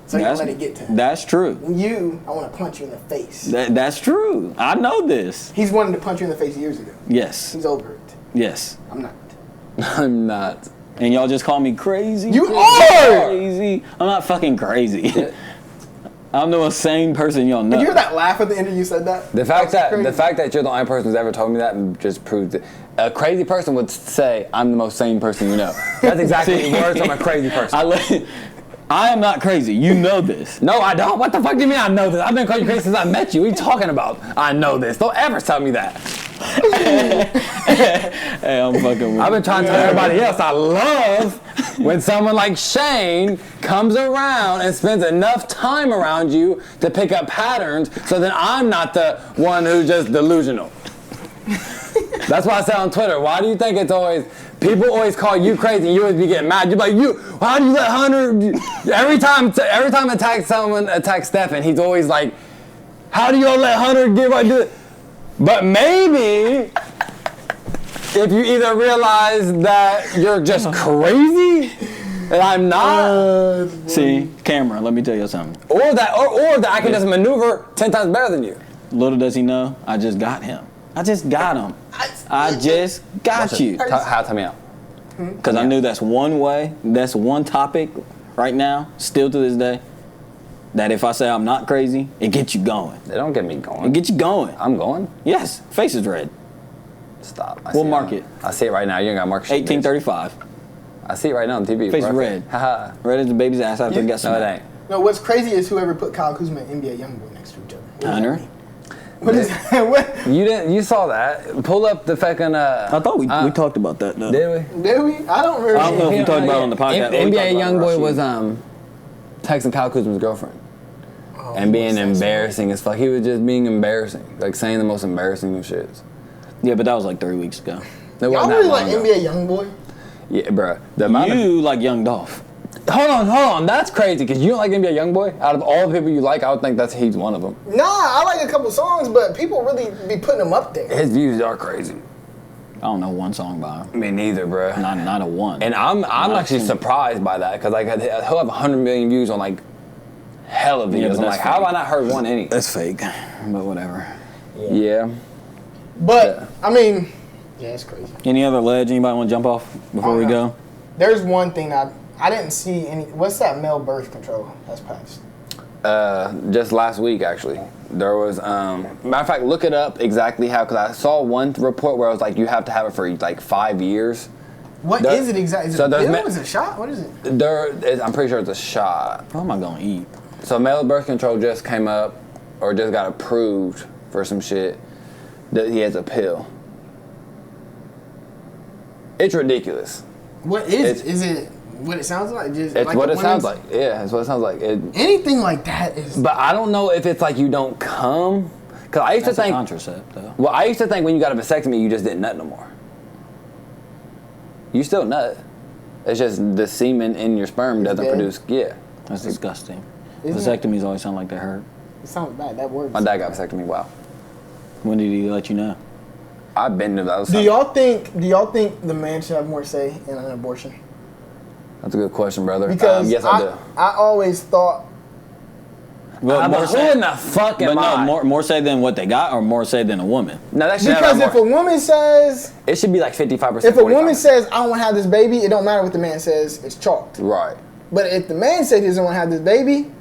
B: So you let it get to him.
C: That's true.
B: And you, I want to punch you in the face.
C: That's true. I know this.
B: He's wanted to punch you in the face years ago.
C: Yes.
B: He's over it.
C: Yes.
B: I'm not.
A: I'm not.
C: And y'all just call me crazy?
B: You are!
C: Crazy. I'm not fucking crazy. I'm the most sane person y'all know.
B: Did you hear that laugh at the end of you said that?
A: The fact that you're the only person who's ever told me that just proves it. A crazy person would say, I'm the most sane person you know. That's exactly the words from a crazy person.
C: I am not crazy. You know this.
A: No, I don't. What the fuck do you mean I know this? I've been calling you crazy since I met you. What are you talking about? I know this. Don't ever tell me that.
C: Hey, I'm fucking with
A: I've been trying to tell everybody else I love when someone like Shane comes around and spends enough time around you to pick up patterns so then I'm not the one who's just delusional. That's why I said on Twitter, why do you think it's always, people always call you crazy and you always be getting mad. You're like, how do you let Hunter, every time attacks Stephen, he's always like, how do y'all let Hunter do it? But maybe if you either realize that you're just crazy and I'm not.
C: See, camera, let me tell you something.
A: Or that I can just maneuver 10 times better than you.
C: Little does he know, I just got him. I just got him. I just got you.
A: Tell me out.
C: Because I knew that's one way, that's one topic right now, still to this day, that if I say I'm not crazy, it gets you going.
A: They don't get me going.
C: It gets you going.
A: I'm going?
C: Yes. Face is red.
A: Stop.
C: We'll mark it.
A: I see it right now. You ain't got to mark shit.
C: 1835.
A: I see it right now on TV.
C: Face red.
A: Haha.
C: Red as the baby's ass after it gets
A: No,
C: some.
A: it ain't.
B: No, what's crazy is whoever put Kyle Kuzma and NBA Youngboy next to each other.
C: Hunter?
B: What is that? What?
A: You saw that. Pull up the fucking
C: I thought we talked about that though.
A: Did we?
B: Did we? I don't remember.
C: I don't know if we talked about it on the podcast.
A: NBA Youngboy was texting Kyle Kuzma's girlfriend. And being embarrassing as fuck. He was just being embarrassing. Like saying the most embarrassing of shits.
C: Yeah, but that was like 3 weeks ago.
B: Y'all really like NBA Youngboy?
A: Yeah, bruh.
C: You like Young Dolph.
A: Hold on. That's crazy because you don't like NBA Youngboy. Out of all the people you like, I would think he's one of them.
B: Nah, I like a couple songs, but people really be putting him up there.
A: His views are crazy.
C: I don't know one song by him.
A: Me neither, bruh.
C: Not a one.
A: And I'm actually surprised by that because like he'll have 100 million views on like hella videos. I'm like, how have I not heard one any?
C: That's fake, but whatever.
A: Yeah.
B: But I mean, yeah, it's crazy.
C: Any other ledge anybody want to jump off before we go?
B: There's one thing that I didn't see any. What's that male birth control that's passed?
A: Just last week, actually. There was, matter of fact, look it up exactly how, because I saw one report where it was like, you have to have it for like 5 years.
B: What is it exactly? Is it a pill? Is it a shot? What is it?
A: I'm pretty sure it's a shot.
C: What am I going to eat?
A: So male birth control just came up, or just got approved for some shit, that he has a pill. It's ridiculous.
B: What is it? Is it what it sounds like? Just
A: it's
B: like
A: what it sounds like. Yeah, it's what it sounds like.
B: Anything like that is.
A: But I don't know if it's like you don't come. Because I used to think.
C: Contracept, though.
A: Well, I used to think when you got a vasectomy, you just didn't nut no more. You still nut. It's just the semen in your sperm doesn't produce. Yeah.
C: That's disgusting.
B: Isn't
C: Vasectomies always sound like they hurt.
B: It sounds bad. That word.
A: My dad got a vasectomy. Wow.
C: When did he let you know?
A: I've been to those.
B: Do y'all think the man should have more say in an abortion?
A: That's a good question, brother.
B: Because
A: yes, I do.
B: I always thought.
C: Well,
A: who in the fuck am I?
C: No, more say than what they got, or more say than a woman.
A: No, that should
B: Because if a woman says,
A: it should be like 55%.
B: if a woman says I don't want to have this baby, it don't matter what the man says. It's chalked.
A: Right.
B: But if the man said he doesn't want to have this baby,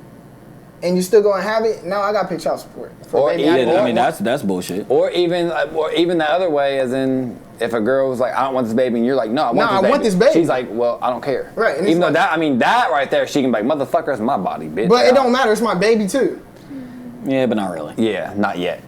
B: and you still going to have it, now I got to pay child support.
A: Or even,
C: that's bullshit.
A: Or even the other way, as in if a girl was like, I don't want this baby, and you're like, no, I want this baby. She's like, well, I don't care.
B: Right.
A: Even though that right there, she can be like, motherfucker, it's my body, bitch.
B: But it don't matter. It's my baby too.
C: Yeah, but not really.
A: Yeah, not yet.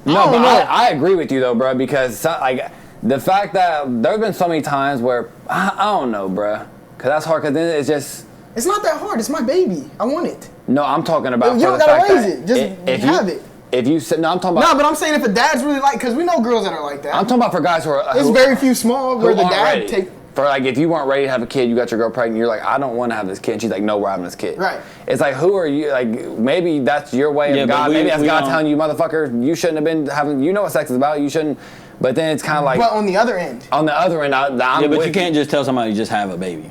A: No, but I agree with you though, bro, because like the fact that there's been so many times where I don't know, bro, because that's hard. Because then it's just.
B: It's not that hard. It's my baby. I want it.
A: No, I'm talking about.
B: You don't gotta raise it. Just have it.
A: If you said no, I'm talking about.
B: No, but I'm saying if a dad's really like, because we know girls that are like that.
A: I'm talking about for guys who are.
B: There's very few small where the dad take.
A: For like, if you weren't ready to have a kid, you got your girl pregnant, you're like, I don't want to have this kid. And she's like, no, we're having this kid.
B: Right.
A: It's like, who are you? Like, maybe that's your way of God. Maybe that's God telling you, motherfucker, you shouldn't have been having. You know what sex is about. You shouldn't. But then it's kind of like.
B: But on the other end.
A: On the other end, I'm
C: but you can't just tell somebody to just have a baby.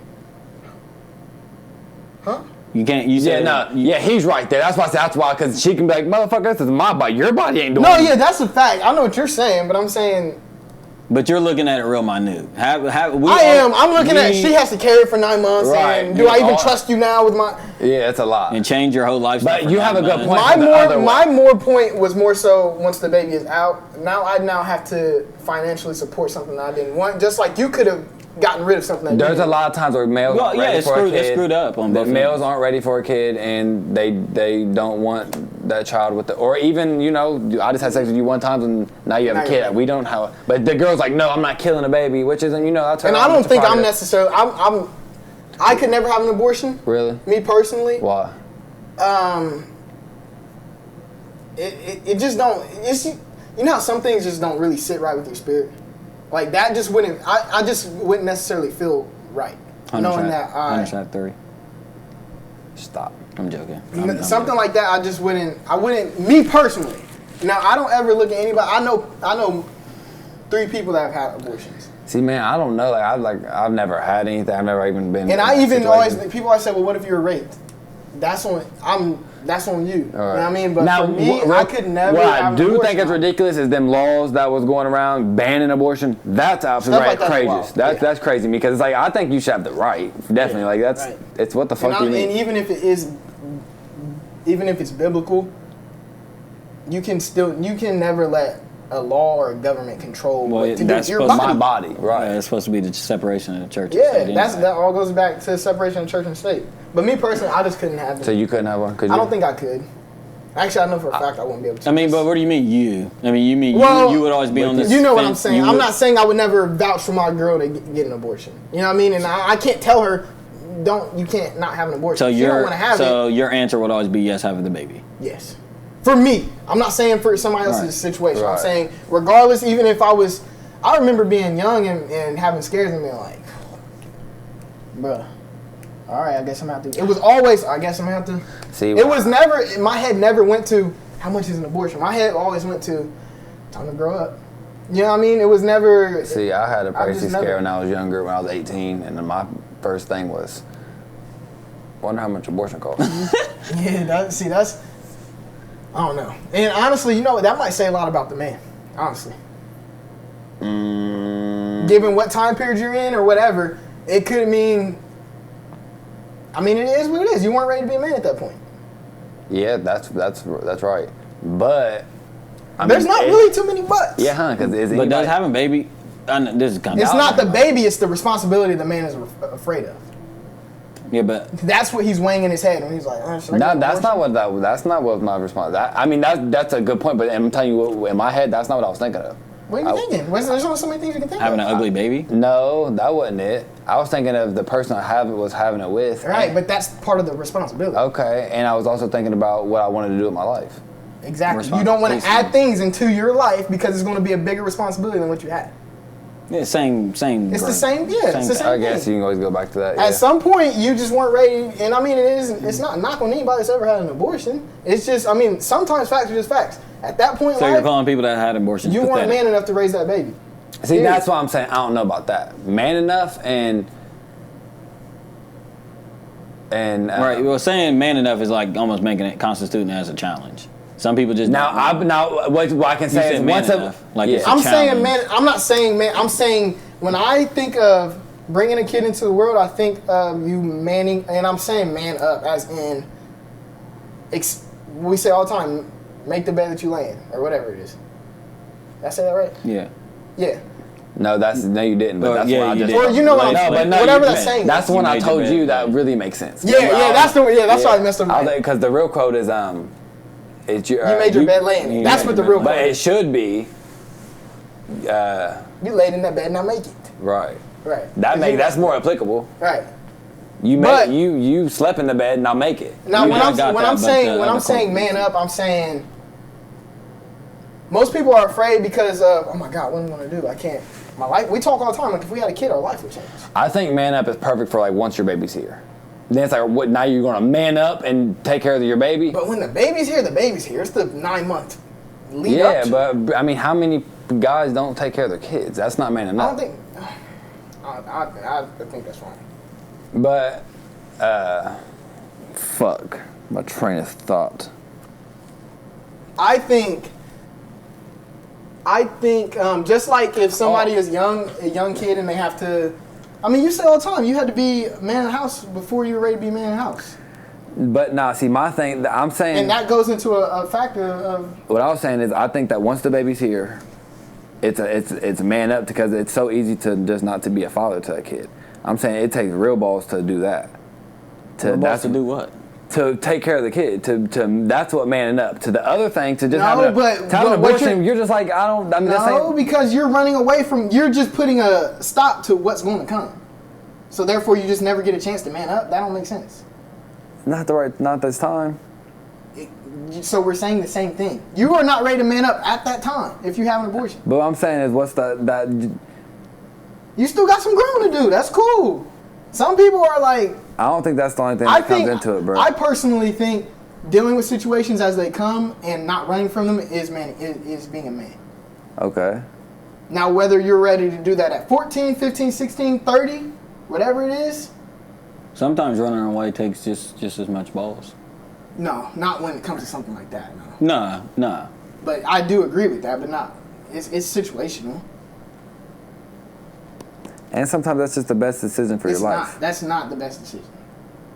B: Huh?
C: You can't. You said
A: he's right there. That's why I said that's why, because she can be like, motherfucker, this is my body. Your body ain't doing.
B: No, yeah, that's a fact. I know what you're saying, but I'm saying
C: But you're looking at it real minute.
B: I'm looking at she has to carry for 9 months. Right. And do I even trust you now with my?
A: Yeah, it's a lot.
C: And change your whole lifestyle.
A: But you have a good point.
B: My more point was more so once the baby is out. Now I have to financially support something that I didn't want. Just like you could have gotten rid of something.
A: There's a lot of times where males aren't ready for a kid.
C: It's screwed up on both.
A: Males aren't ready for a kid, and they don't want that child with or even I just had sex with you one time and now you have a kid. We don't have, but the girl's like, no, I'm not killing a baby, which isn't I'll tell.
B: And I don't think I'm necessarily. I could never have an abortion.
A: Really?
B: Me personally.
A: Why?
B: It just don't. How some things just don't really sit right with your spirit. Like that just wouldn't. I just wouldn't necessarily feel right knowing that.
C: Undershot 3.
A: Stop.
C: I'm joking.
B: Something like that. I wouldn't. Me personally. Now I don't ever look at anybody. I know 3 people that have had abortions.
A: See, man, I don't know. I've never had anything. I've never even been.
B: And I even always people always say, well, what if you were raped? That's on you. Right. You know what I mean? But now, for me, I could never.
A: What I do think is ridiculous is them laws that was going around banning abortion. That's absolutely crazy. That's crazy to me because it's like I think you should have the right. Definitely, it's what the fuck do you mean?
B: And even if it's biblical, you can never let a law or a government control what to do with your body.
A: My body, right?
C: Yeah, it's supposed to be the separation of the church.
B: Yeah, and state that all goes back to separation of church and state. But me personally, I just couldn't have it.
A: So you couldn't have one?
B: I don't think I could. Actually, I know for a fact I wouldn't be able to.
C: I mean, but what do you mean you? I mean, you mean you would always be on this.
B: You know what I'm saying? I'm not saying I would never vouch for my girl to get an abortion. You know what I mean? And I can't tell her, you can't not have an abortion.
C: So
B: you don't want to have it.
C: So your answer would always be yes, having the baby.
B: Yes. For me. I'm not saying for somebody else's situation. Right. I'm saying regardless, even if I remember being young and having scares and being like, bruh, all right, I guess I'm going to have to. It was always, I guess I'm going to have to. See, it was never, my head never went to, how much is an abortion? My head always went to, time to grow up. You know what I mean? It was never.
A: See, I had a pregnancy scare when I was younger, when I was 18, and then my first thing was, wonder how much abortion costs.
B: Yeah, that's, I don't know. And honestly, that might say a lot about the man, honestly. Given what time period you're in or whatever, it could mean, it is what it is. You weren't ready to be a man at that point.
A: Yeah, that's right. But
B: there's not really too many buts.
A: Yeah, because
C: but does having a baby? This is kind of.
B: It's not the baby; it's the responsibility the man is afraid of.
C: Yeah, but
B: that's what he's weighing in his head when he's like,
A: that's not what my response. That's a good point, but I'm telling you, in my head, that's not what I was thinking of.
B: What are you thinking? There's only so many things you can think
C: having
B: of.
C: Having an ugly baby?
A: No, that wasn't it. I was thinking of the person I was having it with.
B: Right, but that's part of the responsibility.
A: Okay, and I was also thinking about what I wanted to do with my life.
B: Exactly. You don't want to add things into your life because it's going to be a bigger responsibility than what you had.
C: Yeah, same.
B: It's the same. Yeah, it's the same.
A: I guess you can always go back to that. Yeah.
B: At some point, you just weren't ready, and it's not a knock on anybody that's ever had an abortion. It's just, sometimes facts are just facts. At that point in life,
C: you're calling people that had abortions
B: you weren't man enough to raise that baby.
A: See, that's why I'm saying I don't know about that. Man enough and
C: right. Well, saying man enough is like almost making it constituting as a challenge. Some people just
A: what I can say is once
B: I'm saying man. I'm not saying man. I'm saying when I think of bringing a kid into the world, I think of you manning, and I'm saying man up as in. We say all the time, make the bed that you lay in, or whatever it is. Did I say that right?
C: Yeah.
B: Yeah.
A: No, you didn't. But that's what I just.
B: Or what I'm saying. Whatever that's saying.
A: That's the one I told you that really makes sense.
B: Yeah, that's why I messed up.
A: Because the real quote is
B: you made your bed laying. That's what the real quote is.
A: But it should be.
B: You laid in that bed, now make it.
A: Right.
B: Right.
A: That's more applicable.
B: Right.
A: You slept in the bed, now make it.
B: Now when I'm saying man up, I'm saying most people are afraid because of, oh my God, what am I gonna do? I can't. My life. We talk all the time. Like if we had a kid, our life would change.
A: I think man up is perfect for once your baby's here. Then it's like, what? Now you're gonna man up and take care of your baby.
B: But when the baby's here, the baby's here. It's the 9 month lead
A: up.
B: Yeah,
A: but how many guys don't take care of their kids? That's not man enough.
B: I think that's fine.
A: But, fuck my train of thought.
B: I think I think just like if somebody is a young kid, and they have to, I mean, you say all the time, you had to be man of the house before you were ready to be man of the house.
A: But nah, see, my thing, I'm saying,
B: and that goes into a factor of.
A: What I was saying is, I think that once the baby's here, it's man up, because it's so easy to just not to be a father to a kid. I'm saying it takes real balls to do that.
C: Real balls to do what?
A: To take care of the kid. To that's what manning up. To the other thing, to just have an abortion, you're just like, I don't. I'm just saying,
B: because you're running away from. You're just putting a stop to what's going to come. So therefore, you just never get a chance to man up. That don't make sense.
A: Not this time.
B: So we're saying the same thing. You are not ready to man up at that time if you have an abortion.
A: But what I'm saying is, what's that?
B: You still got some growing to do. That's cool. Some people are like.
A: I don't think that's the only thing that comes into it, bro.
B: I personally think dealing with situations as they come and not running from them is being a man.
A: Okay.
B: Now, whether you're ready to do that at 14, 15, 16, 30, whatever it is.
C: Sometimes running away takes just as much balls.
B: No, not when it comes to something like that. No.
C: Nah.
B: But I do agree with that, but not. It's situational.
A: And sometimes that's just the best decision for your life.
B: That's not the best decision.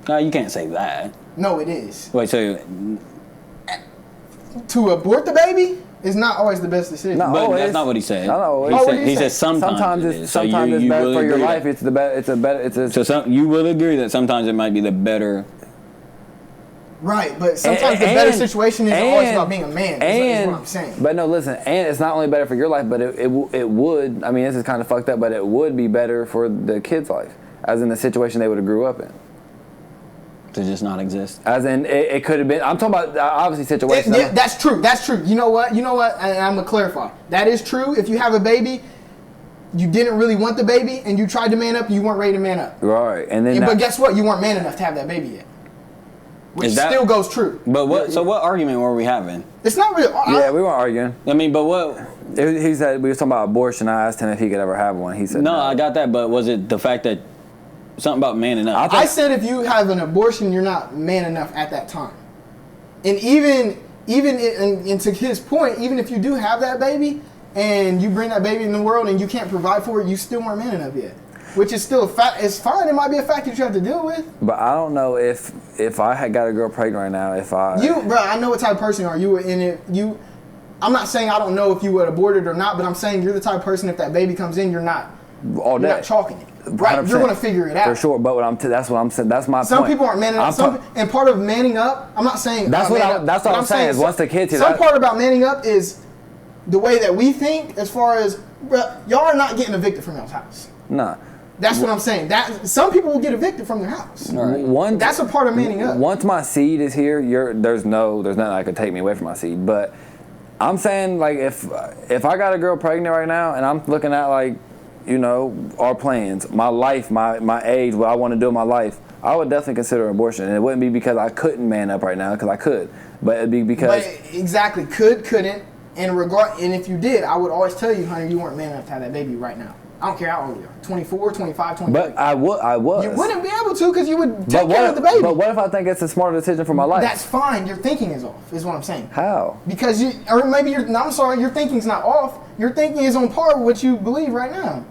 C: No, you can't say that.
B: No, it is.
C: Wait, so
B: to abort the baby is not always the best decision.
C: No, but that's not what he said. He said sometimes
A: it's better for your life. It's the better. So
C: you will agree that sometimes it might be the better.
B: Right, but sometimes the better situation isn't always about being a man. Is what I'm saying.
A: But no, listen, and it's not only better for your life, but it would. I mean, this is kind of fucked up, but it would be better for the kid's life, as in the situation they would have grew up in.
C: To just not exist.
A: As in, it could have been. I'm talking about obviously situations.
B: That's true. That's true. You know what? And I'm gonna clarify. That is true. If you have a baby, you didn't really want the baby, and you tried to man up, you weren't ready to man up.
A: Right, and then.
B: But guess what? You weren't man enough to have that baby yet. Which still goes true.
C: But what? So what argument were we having?
B: It's not really.
A: Yeah, we weren't arguing.
C: I mean, but what?
A: He said we were talking about abortion. I asked him if he could ever have one. He said no.
C: I got that, but was it the fact that something about manning up?
B: I said if you have an abortion, you're not man enough at that time. And even to his point, even if you do have that baby and you bring that baby in the world and you can't provide for it, you still weren't man enough yet. Which is still a fact. It's fine. It might be a fact that you have to deal with.
A: But I don't know if I had got a girl pregnant right now,
B: bro, I know what type of person you are. You were in it. I'm not saying I don't know if you would abort it or not, but I'm saying you're the type of person, if that baby comes in, you're not chalking it. Right, you're gonna figure it out
A: for sure. But that's what I'm saying. That's my point.
B: Some people aren't manning up. And part of manning up, I'm not saying
A: that's what I'm saying. Is once the kids here,
B: some part about manning up is the way that we think. As far as y'all are not getting evicted from y'all's house.
A: Nah.
B: That's what I'm saying. That some people will get evicted from their house.
A: Right.
B: That's a part of manning up.
A: Once my seed is here, there's nothing that could take me away from my seed. But I'm saying, like, if I got a girl pregnant right now and I'm looking at, like, you know, our plans, my life, my age, what I want to do in my life, I would definitely consider abortion. And it wouldn't be because I couldn't man up right now, because I could, but it'd be because
B: exactly couldn't, and if you did, I would always tell you, honey, you weren't man enough to have that baby right now. I don't care how old you are, 24, 25, 28.
A: But I was.
B: You wouldn't be able to because you would take care of the baby.
A: But what if I think it's a smarter decision for my life?
B: That's fine. Your thinking is off, is what I'm saying.
A: How?
B: Because your thinking's not off. Your thinking is on par with what you believe right now.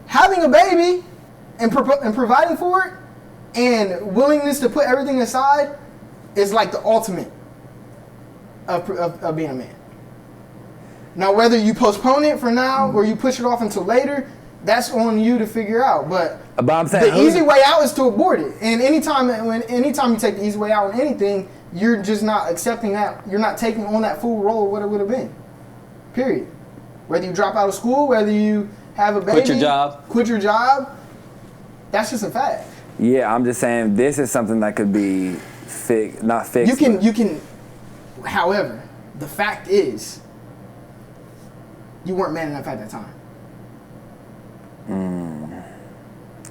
B: Having a baby and providing for it and willingness to put everything aside is like the ultimate of being a man. Now, whether you postpone it for now or you push it off until later, that's on you to figure out. But
A: I'm saying
B: the easy way out is to abort it. And anytime you take the easy way out on anything, you're just not accepting that. You're not taking on that full role of what it would have been. Period. Whether you drop out of school, whether you have a baby, quit your job. That's just a fact.
A: Yeah, I'm just saying this is something that could be not fixed.
B: You can. However, the fact is, you weren't man enough at that time.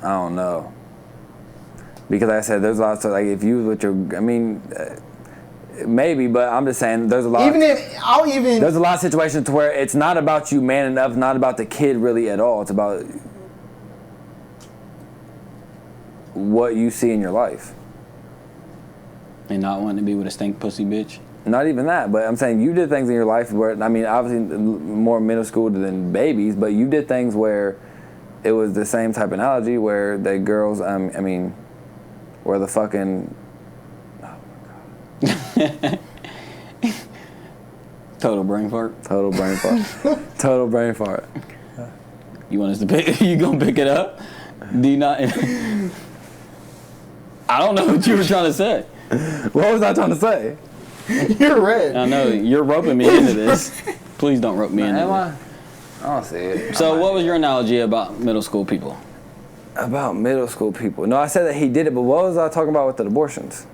A: I don't know. Because like I said, there's lots of, like, if you with your, I mean, maybe, but I'm just saying there's a lot. There's a lot of situations to where it's not about you man enough, not about the kid really at all. It's about what you see in your life.
C: And not wanting to be with a stink pussy bitch.
A: Not even that, but I'm saying you did things in your life where, I mean, obviously more middle school than babies, but you did things where it was the same type of analogy where the girls, were the fucking, oh my God.
C: Total brain fart.
A: Total brain fart. Total brain fart.
C: You want us to pick? You gonna pick it up? Do you not? I don't know what you were trying to say.
A: What was I trying to say?
B: You're red.
C: I know you're roping me into this. Please don't rope me into
A: Am I?
C: this.
A: I don't see it.
C: So, what was your analogy about middle school people?
A: About middle school people. No, I said that he did it, but what was I talking about with the abortions?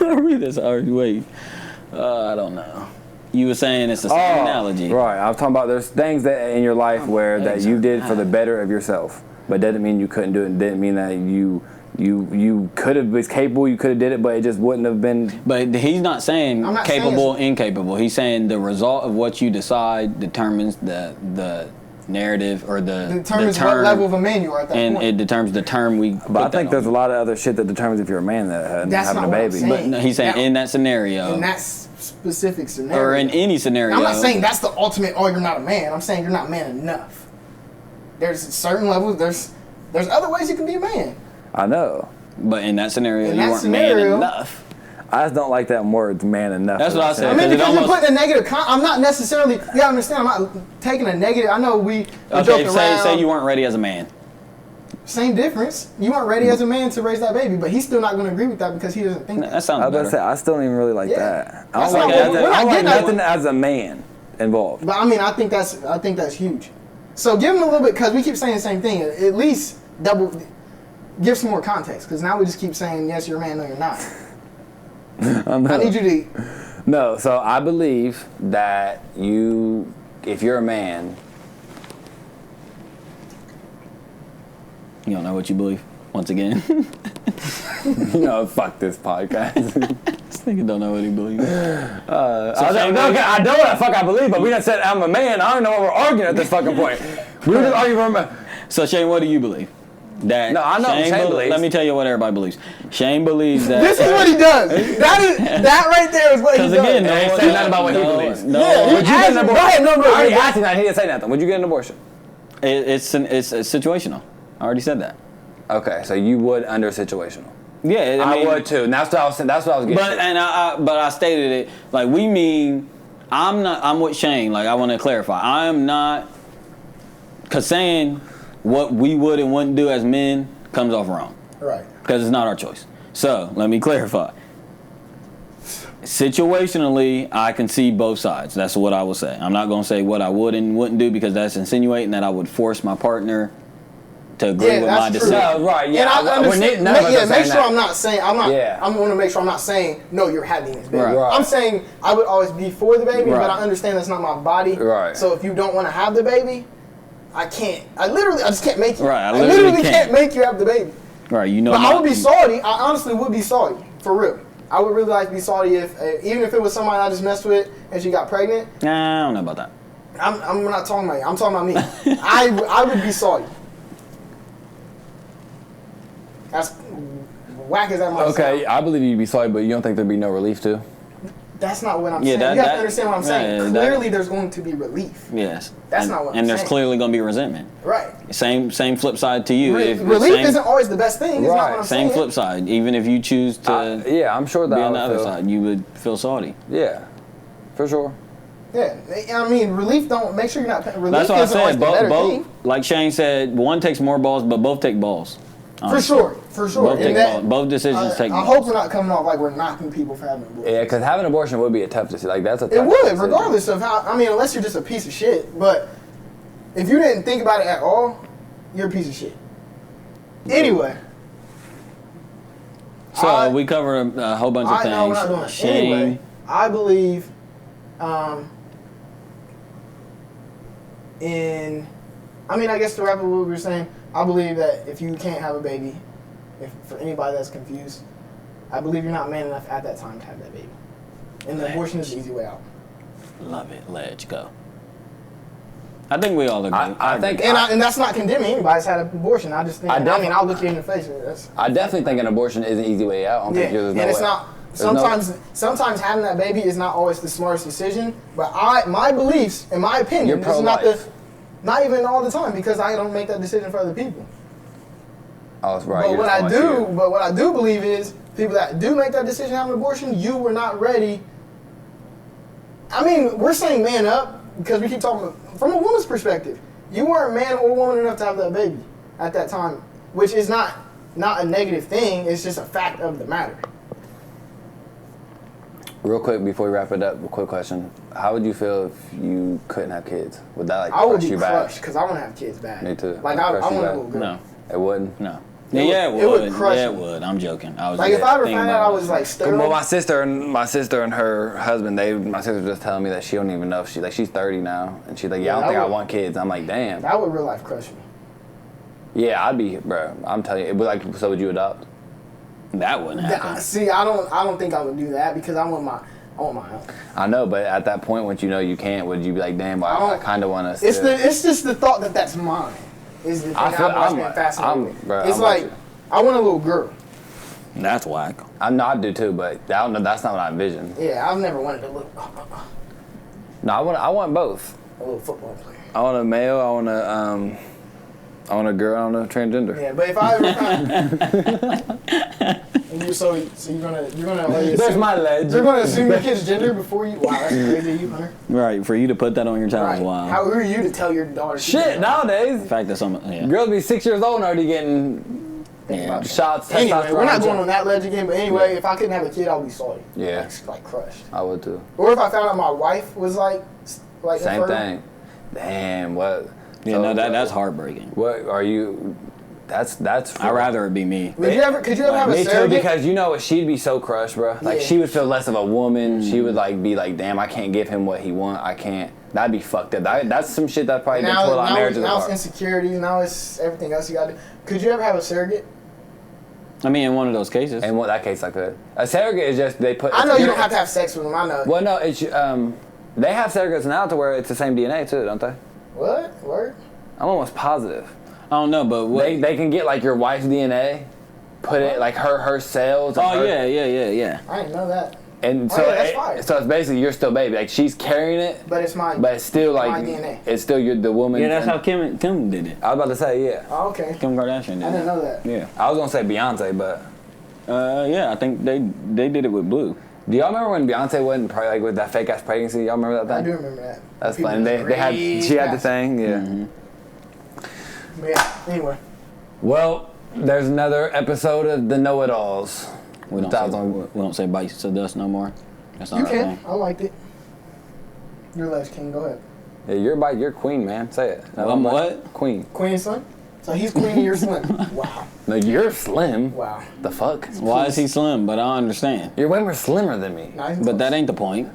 C: I'll read this. Wait. I don't know. You were saying it's the same analogy.
A: Right. I was talking about there's things that in your life where that you did for the better of yourself, but didn't mean you couldn't do it. Didn't mean that you could have been capable. You could have did it, but it just wouldn't have been.
C: But he's not saying capable, incapable. He's saying the result of what you decide determines the narrative or
B: determines
C: the term,
B: what level of a man you are at that
C: and
B: point.
C: it determines the term we.
A: But I think there's a lot of other shit that determines if you're a man that having a baby.
B: What I'm
C: But no, he's saying in that scenario.
B: In that specific scenario.
C: Or in any scenario.
B: I'm not saying that's the ultimate. Oh, you're not a man. I'm saying you're not man enough. There's certain levels. There's other ways you can be a man.
A: I know.
C: But in that scenario, you weren't man enough.
A: I just don't like that word, man enough.
C: That's what I said.
B: I mean, because you're putting a negative. I'm not necessarily. You gotta understand. I'm not taking a negative. I know we joke around.
C: Say you weren't ready as a man.
B: Same difference. You weren't ready as a man to raise that baby, but he's still not going to agree with that because he doesn't think
C: That sounds better.
A: I still don't even really like that. I
B: That's
A: don't
B: not-
A: like nothing as a man involved.
B: But I mean, I think that's huge. So give him a little bit because we keep saying the same thing. At least give some more context because now we just keep saying yes, you're a man, no, you're not. I need you to.
A: No, so I believe that if you're a man.
C: You don't know what you believe, once again.
A: No, fuck this podcast.
C: This nigga don't know what he believes.
A: I know what the fuck I believe, but we done said I'm a man. I don't know what we're arguing at this fucking point. We were just arguing for
C: So Shane, what do you believe? That
A: no, I know Shane believes.
C: Let me tell you what everybody believes. Shane believes that.
B: This is what he does. That right there is what he does.
C: Because again,
A: he ain't saying nothing about what he believes.
C: No,
B: yeah,
A: would you get an abortion?
B: I
A: already asked him that. He didn't say nothing. Would you get an abortion?
C: It's situational. I already said that.
A: Okay, so you would under situational.
C: Yeah,
A: I would too. And that's what I was saying. That's what I was getting.
C: But I stated it like we mean. I'm with Shane. Like I want to clarify. I'm not. Cause saying what we would and wouldn't do as men comes off wrong.
B: Right.
C: Because it's not our choice. So let me clarify. Situationally, I can see both sides. That's what I will say. I'm not gonna say what I would and wouldn't do because that's insinuating that I would force my partner to agree with my decision.
A: No, right, yeah.
B: And I understand. Make sure I'm not saying. I want to make sure I'm not saying no. You're having this baby.
A: Right.
B: I'm saying I would always be for the baby,
A: Right.
B: but I understand that's not my body.
A: Right.
B: So if you don't want to have the baby, I can't. I just can't make you.
C: Right.
B: I literally can't make you have the baby.
C: Right. You know.
B: But I would be salty. I honestly would be salty for real. I would really like to be salty if even if it was somebody I just messed with and she got pregnant.
C: Nah, I don't know about that.
B: I'm not talking about you. I'm talking about me. I would be salty. As whack as that might
A: Okay,
B: sound.
A: I believe you'd be sorry, but you don't think there'd be no relief too?
B: That's not what I'm saying. You have to understand what I'm saying. Clearly, there's going to be relief.
C: Yes.
B: That's not what I'm saying.
C: And there's clearly going to be resentment.
B: Right.
C: Same flip side to you.
B: Relief isn't always the best thing. Is not what I'm
C: Same
B: saying.
C: flip side. Even if you choose to
A: yeah, I'm sure that
C: be on the other side, you would feel salty.
A: Yeah, for sure.
B: Yeah, I mean, relief don't make sure you're not. Relief
C: That's what I
B: isn't always
C: said.
B: the better
C: Both,
B: thing.
C: like Shane said, one takes more balls, but both take balls.
B: For sure.
C: Both decisions take balls.
B: I hope we're not coming off like we're knocking people for having abortions.
A: Yeah, because having an abortion would be a tough decision. Like that's a tough
B: It would,
A: decision.
B: regardless of how. I mean, unless you're just a piece of shit. But if you didn't think about it at all, you're a piece of shit. Anyway.
C: So we covered a whole bunch of things.
B: No, we're not doing it.
C: Shane,
B: Anyway, I believe I guess to wrap up what we were saying, I believe that if you can't have a baby, for anybody that's confused, I believe you're not man enough at that time to have that baby. And the abortion is the easy way out.
C: Love it. Let's go. I think we all agree.
A: I think,
B: and that's not condemning anybody that's had an abortion. I just think, I'll look you in the face.
A: I definitely think an abortion is an easy way out. I don't think there's no
B: and it's
A: way.
B: not sometimes having that baby is not always the smartest decision. But my beliefs, in my opinion, this is not even all the time because I don't make that decision for other people.
A: Oh, that's right.
B: But what I do believe is people that do make that decision to have an abortion, you were not ready. I mean, we're saying man up because we keep talking from a woman's perspective. You weren't man or woman enough to have that baby at that time, which is not a negative thing. It's just a fact of the matter.
A: Real quick before we wrap it up, a quick question: how would you feel if you couldn't have kids? Would that
B: I would
A: crush
B: be
A: you bad?
B: crushed because I want to have kids bad.
A: Me too.
B: Like I want a little girl.
C: No,
A: it wouldn't.
C: No.
B: It would crush me.
C: Yeah, it would. I'm joking. I was
B: like if I ever found out I was like sterile.
A: Well, my sister and her husband, my sister was just telling me that she don't even know if she's 30 now, and she's like, I don't think I want kids. I'm like, damn.
B: That would real life crush me.
A: Yeah, I'd be, bro. I'm telling you, it would like. So would you adopt?
C: That wouldn't happen.
B: See, I don't think I would do that because I want my own.
A: I know, but at that point, once you know you can't, would you be like, damn, I kind of want to?
B: It's just the thought that that's mine. Is the thing I've been fascinated with. It's like I want a little girl.
C: That's whack.
A: I do too, but that's not what I envision.
B: Yeah, I've never wanted a little.
A: No, I want both.
B: A little football player.
A: I want a male. I want a girl. I want a transgender.
B: Yeah, but if I ever so you're gonna.
A: There's my ledge.
B: You're gonna assume your kid's gender before you. Wow, that's crazy, you Hunter.
C: Right, for you to put that on your child is wild.
B: How are you to tell your daughter?
A: Shit, nowadays.
C: The fact that
A: girls be 6 years old and already getting shots.
B: Anyway, we're not going on that ledge again. But anyway, if I couldn't have a kid, I'd be salty.
A: Yeah,
B: like crushed.
A: I would too.
B: Or if I found out my wife was like
A: same thing. Damn, what?
C: Yeah, so, no, that's heartbreaking.
A: What are you? That's.
C: I'd rather it be me.
B: Could you ever have a surrogate?
A: Me too, because you know what? She'd be so crushed, bro. Like she would feel less of a woman. She would be like, damn, I can't give him what he want. I can't. That'd be fucked up. That's some shit that probably tore a lot of marriages apart.
B: Now it's insecurities. Now it's everything else you got to do. Could you ever have a surrogate?
C: I mean, in one of those cases.
A: In that case, I could. A surrogate is just they put.
B: I know you don't have to have sex with them. I know.
A: Well, no, it's they have surrogates now to where it's the same DNA too, don't they?
B: What? Word?
A: I'm almost positive.
C: I don't know, but what?
A: They can get like your wife's DNA, put it like her cells.
C: Oh yeah.
B: I didn't know that.
A: And so, so it's basically you're still baby. Like she's carrying it,
B: but it's mine.
A: But it's still like
B: my DNA.
A: It's still the woman.
C: Yeah, that's how Kim did it.
A: I was about to say
B: Oh, okay.
C: Kim Kardashian did it.
B: I didn't know that.
C: Yeah.
A: I was gonna say Beyonce, but
C: yeah, I think they did it with Blue.
A: Do y'all remember when Beyonce went like with that fake ass pregnancy? Y'all remember that thing?
B: I do remember that.
A: That's funny. She had the thing. Yeah.
C: Mm-hmm.
B: But yeah. Anyway.
A: Well, there's another episode of the Noahidols.
C: We don't say bites to dust no more. That's not
B: you can. Thing. I liked it. Your last king. Go ahead.
A: Yeah, you're queen, man. Say it.
C: No, I'm what?
A: Queen.
B: Queen son? So he's queen and you're slim. Wow.
A: No, you're slim.
B: Wow.
A: The fuck?
C: Why is he slim? But I don't understand.
A: You're way more slimmer than me.
C: But that ain't the point.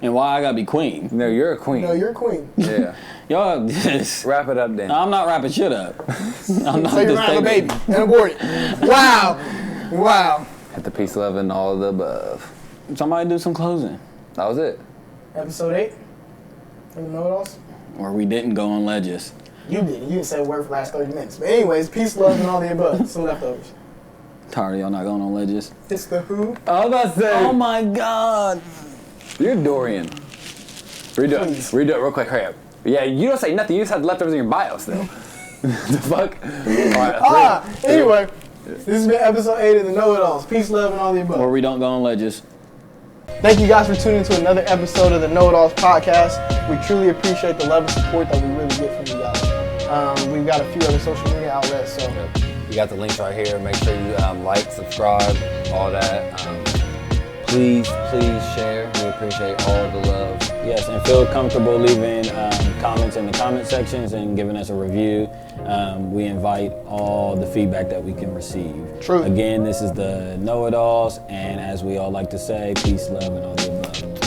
C: And why I gotta be queen?
A: No, you're a queen.
B: No, you're a queen.
A: Yeah.
C: Y'all just
A: wrap it up then.
C: I'm not wrapping shit up. I'm not
B: so you're around a baby and abort it. Wow.
A: At the peace, love, and all of the above.
C: Somebody do some closing.
A: That was it.
B: Episode 8. You know what else?
C: Or we didn't go on ledges.
B: You didn't. You didn't say a word for the last 30 minutes. But anyways, peace, love, and all the above. Some leftovers.
C: Tired of y'all not going on ledges.
B: It's the who?
A: I was about to say.
C: Oh my God.
A: You're Dorian. Redo it real quick. Hurry up. Yeah, you don't say nothing. You just have leftovers in your bio still. The fuck? All right,
B: anyway, this has been episode 8 of the Know-It-Alls. Peace, love, and all the above.
C: Where we don't go on ledges.
B: Thank you guys for tuning to another episode of the Know-It-Alls podcast. We truly appreciate the love and support that we really get from you guys. We've got a few other social media outlets, so.
A: You got the links right here. Make sure you like, subscribe, all that. Please share. We appreciate all the love.
C: Yes, and feel comfortable leaving comments in the comment sections and giving us a review. We invite all the feedback that we can receive.
B: True.
C: Again, this is the Know-It-Alls, and as we all like to say, peace, love, and all the above.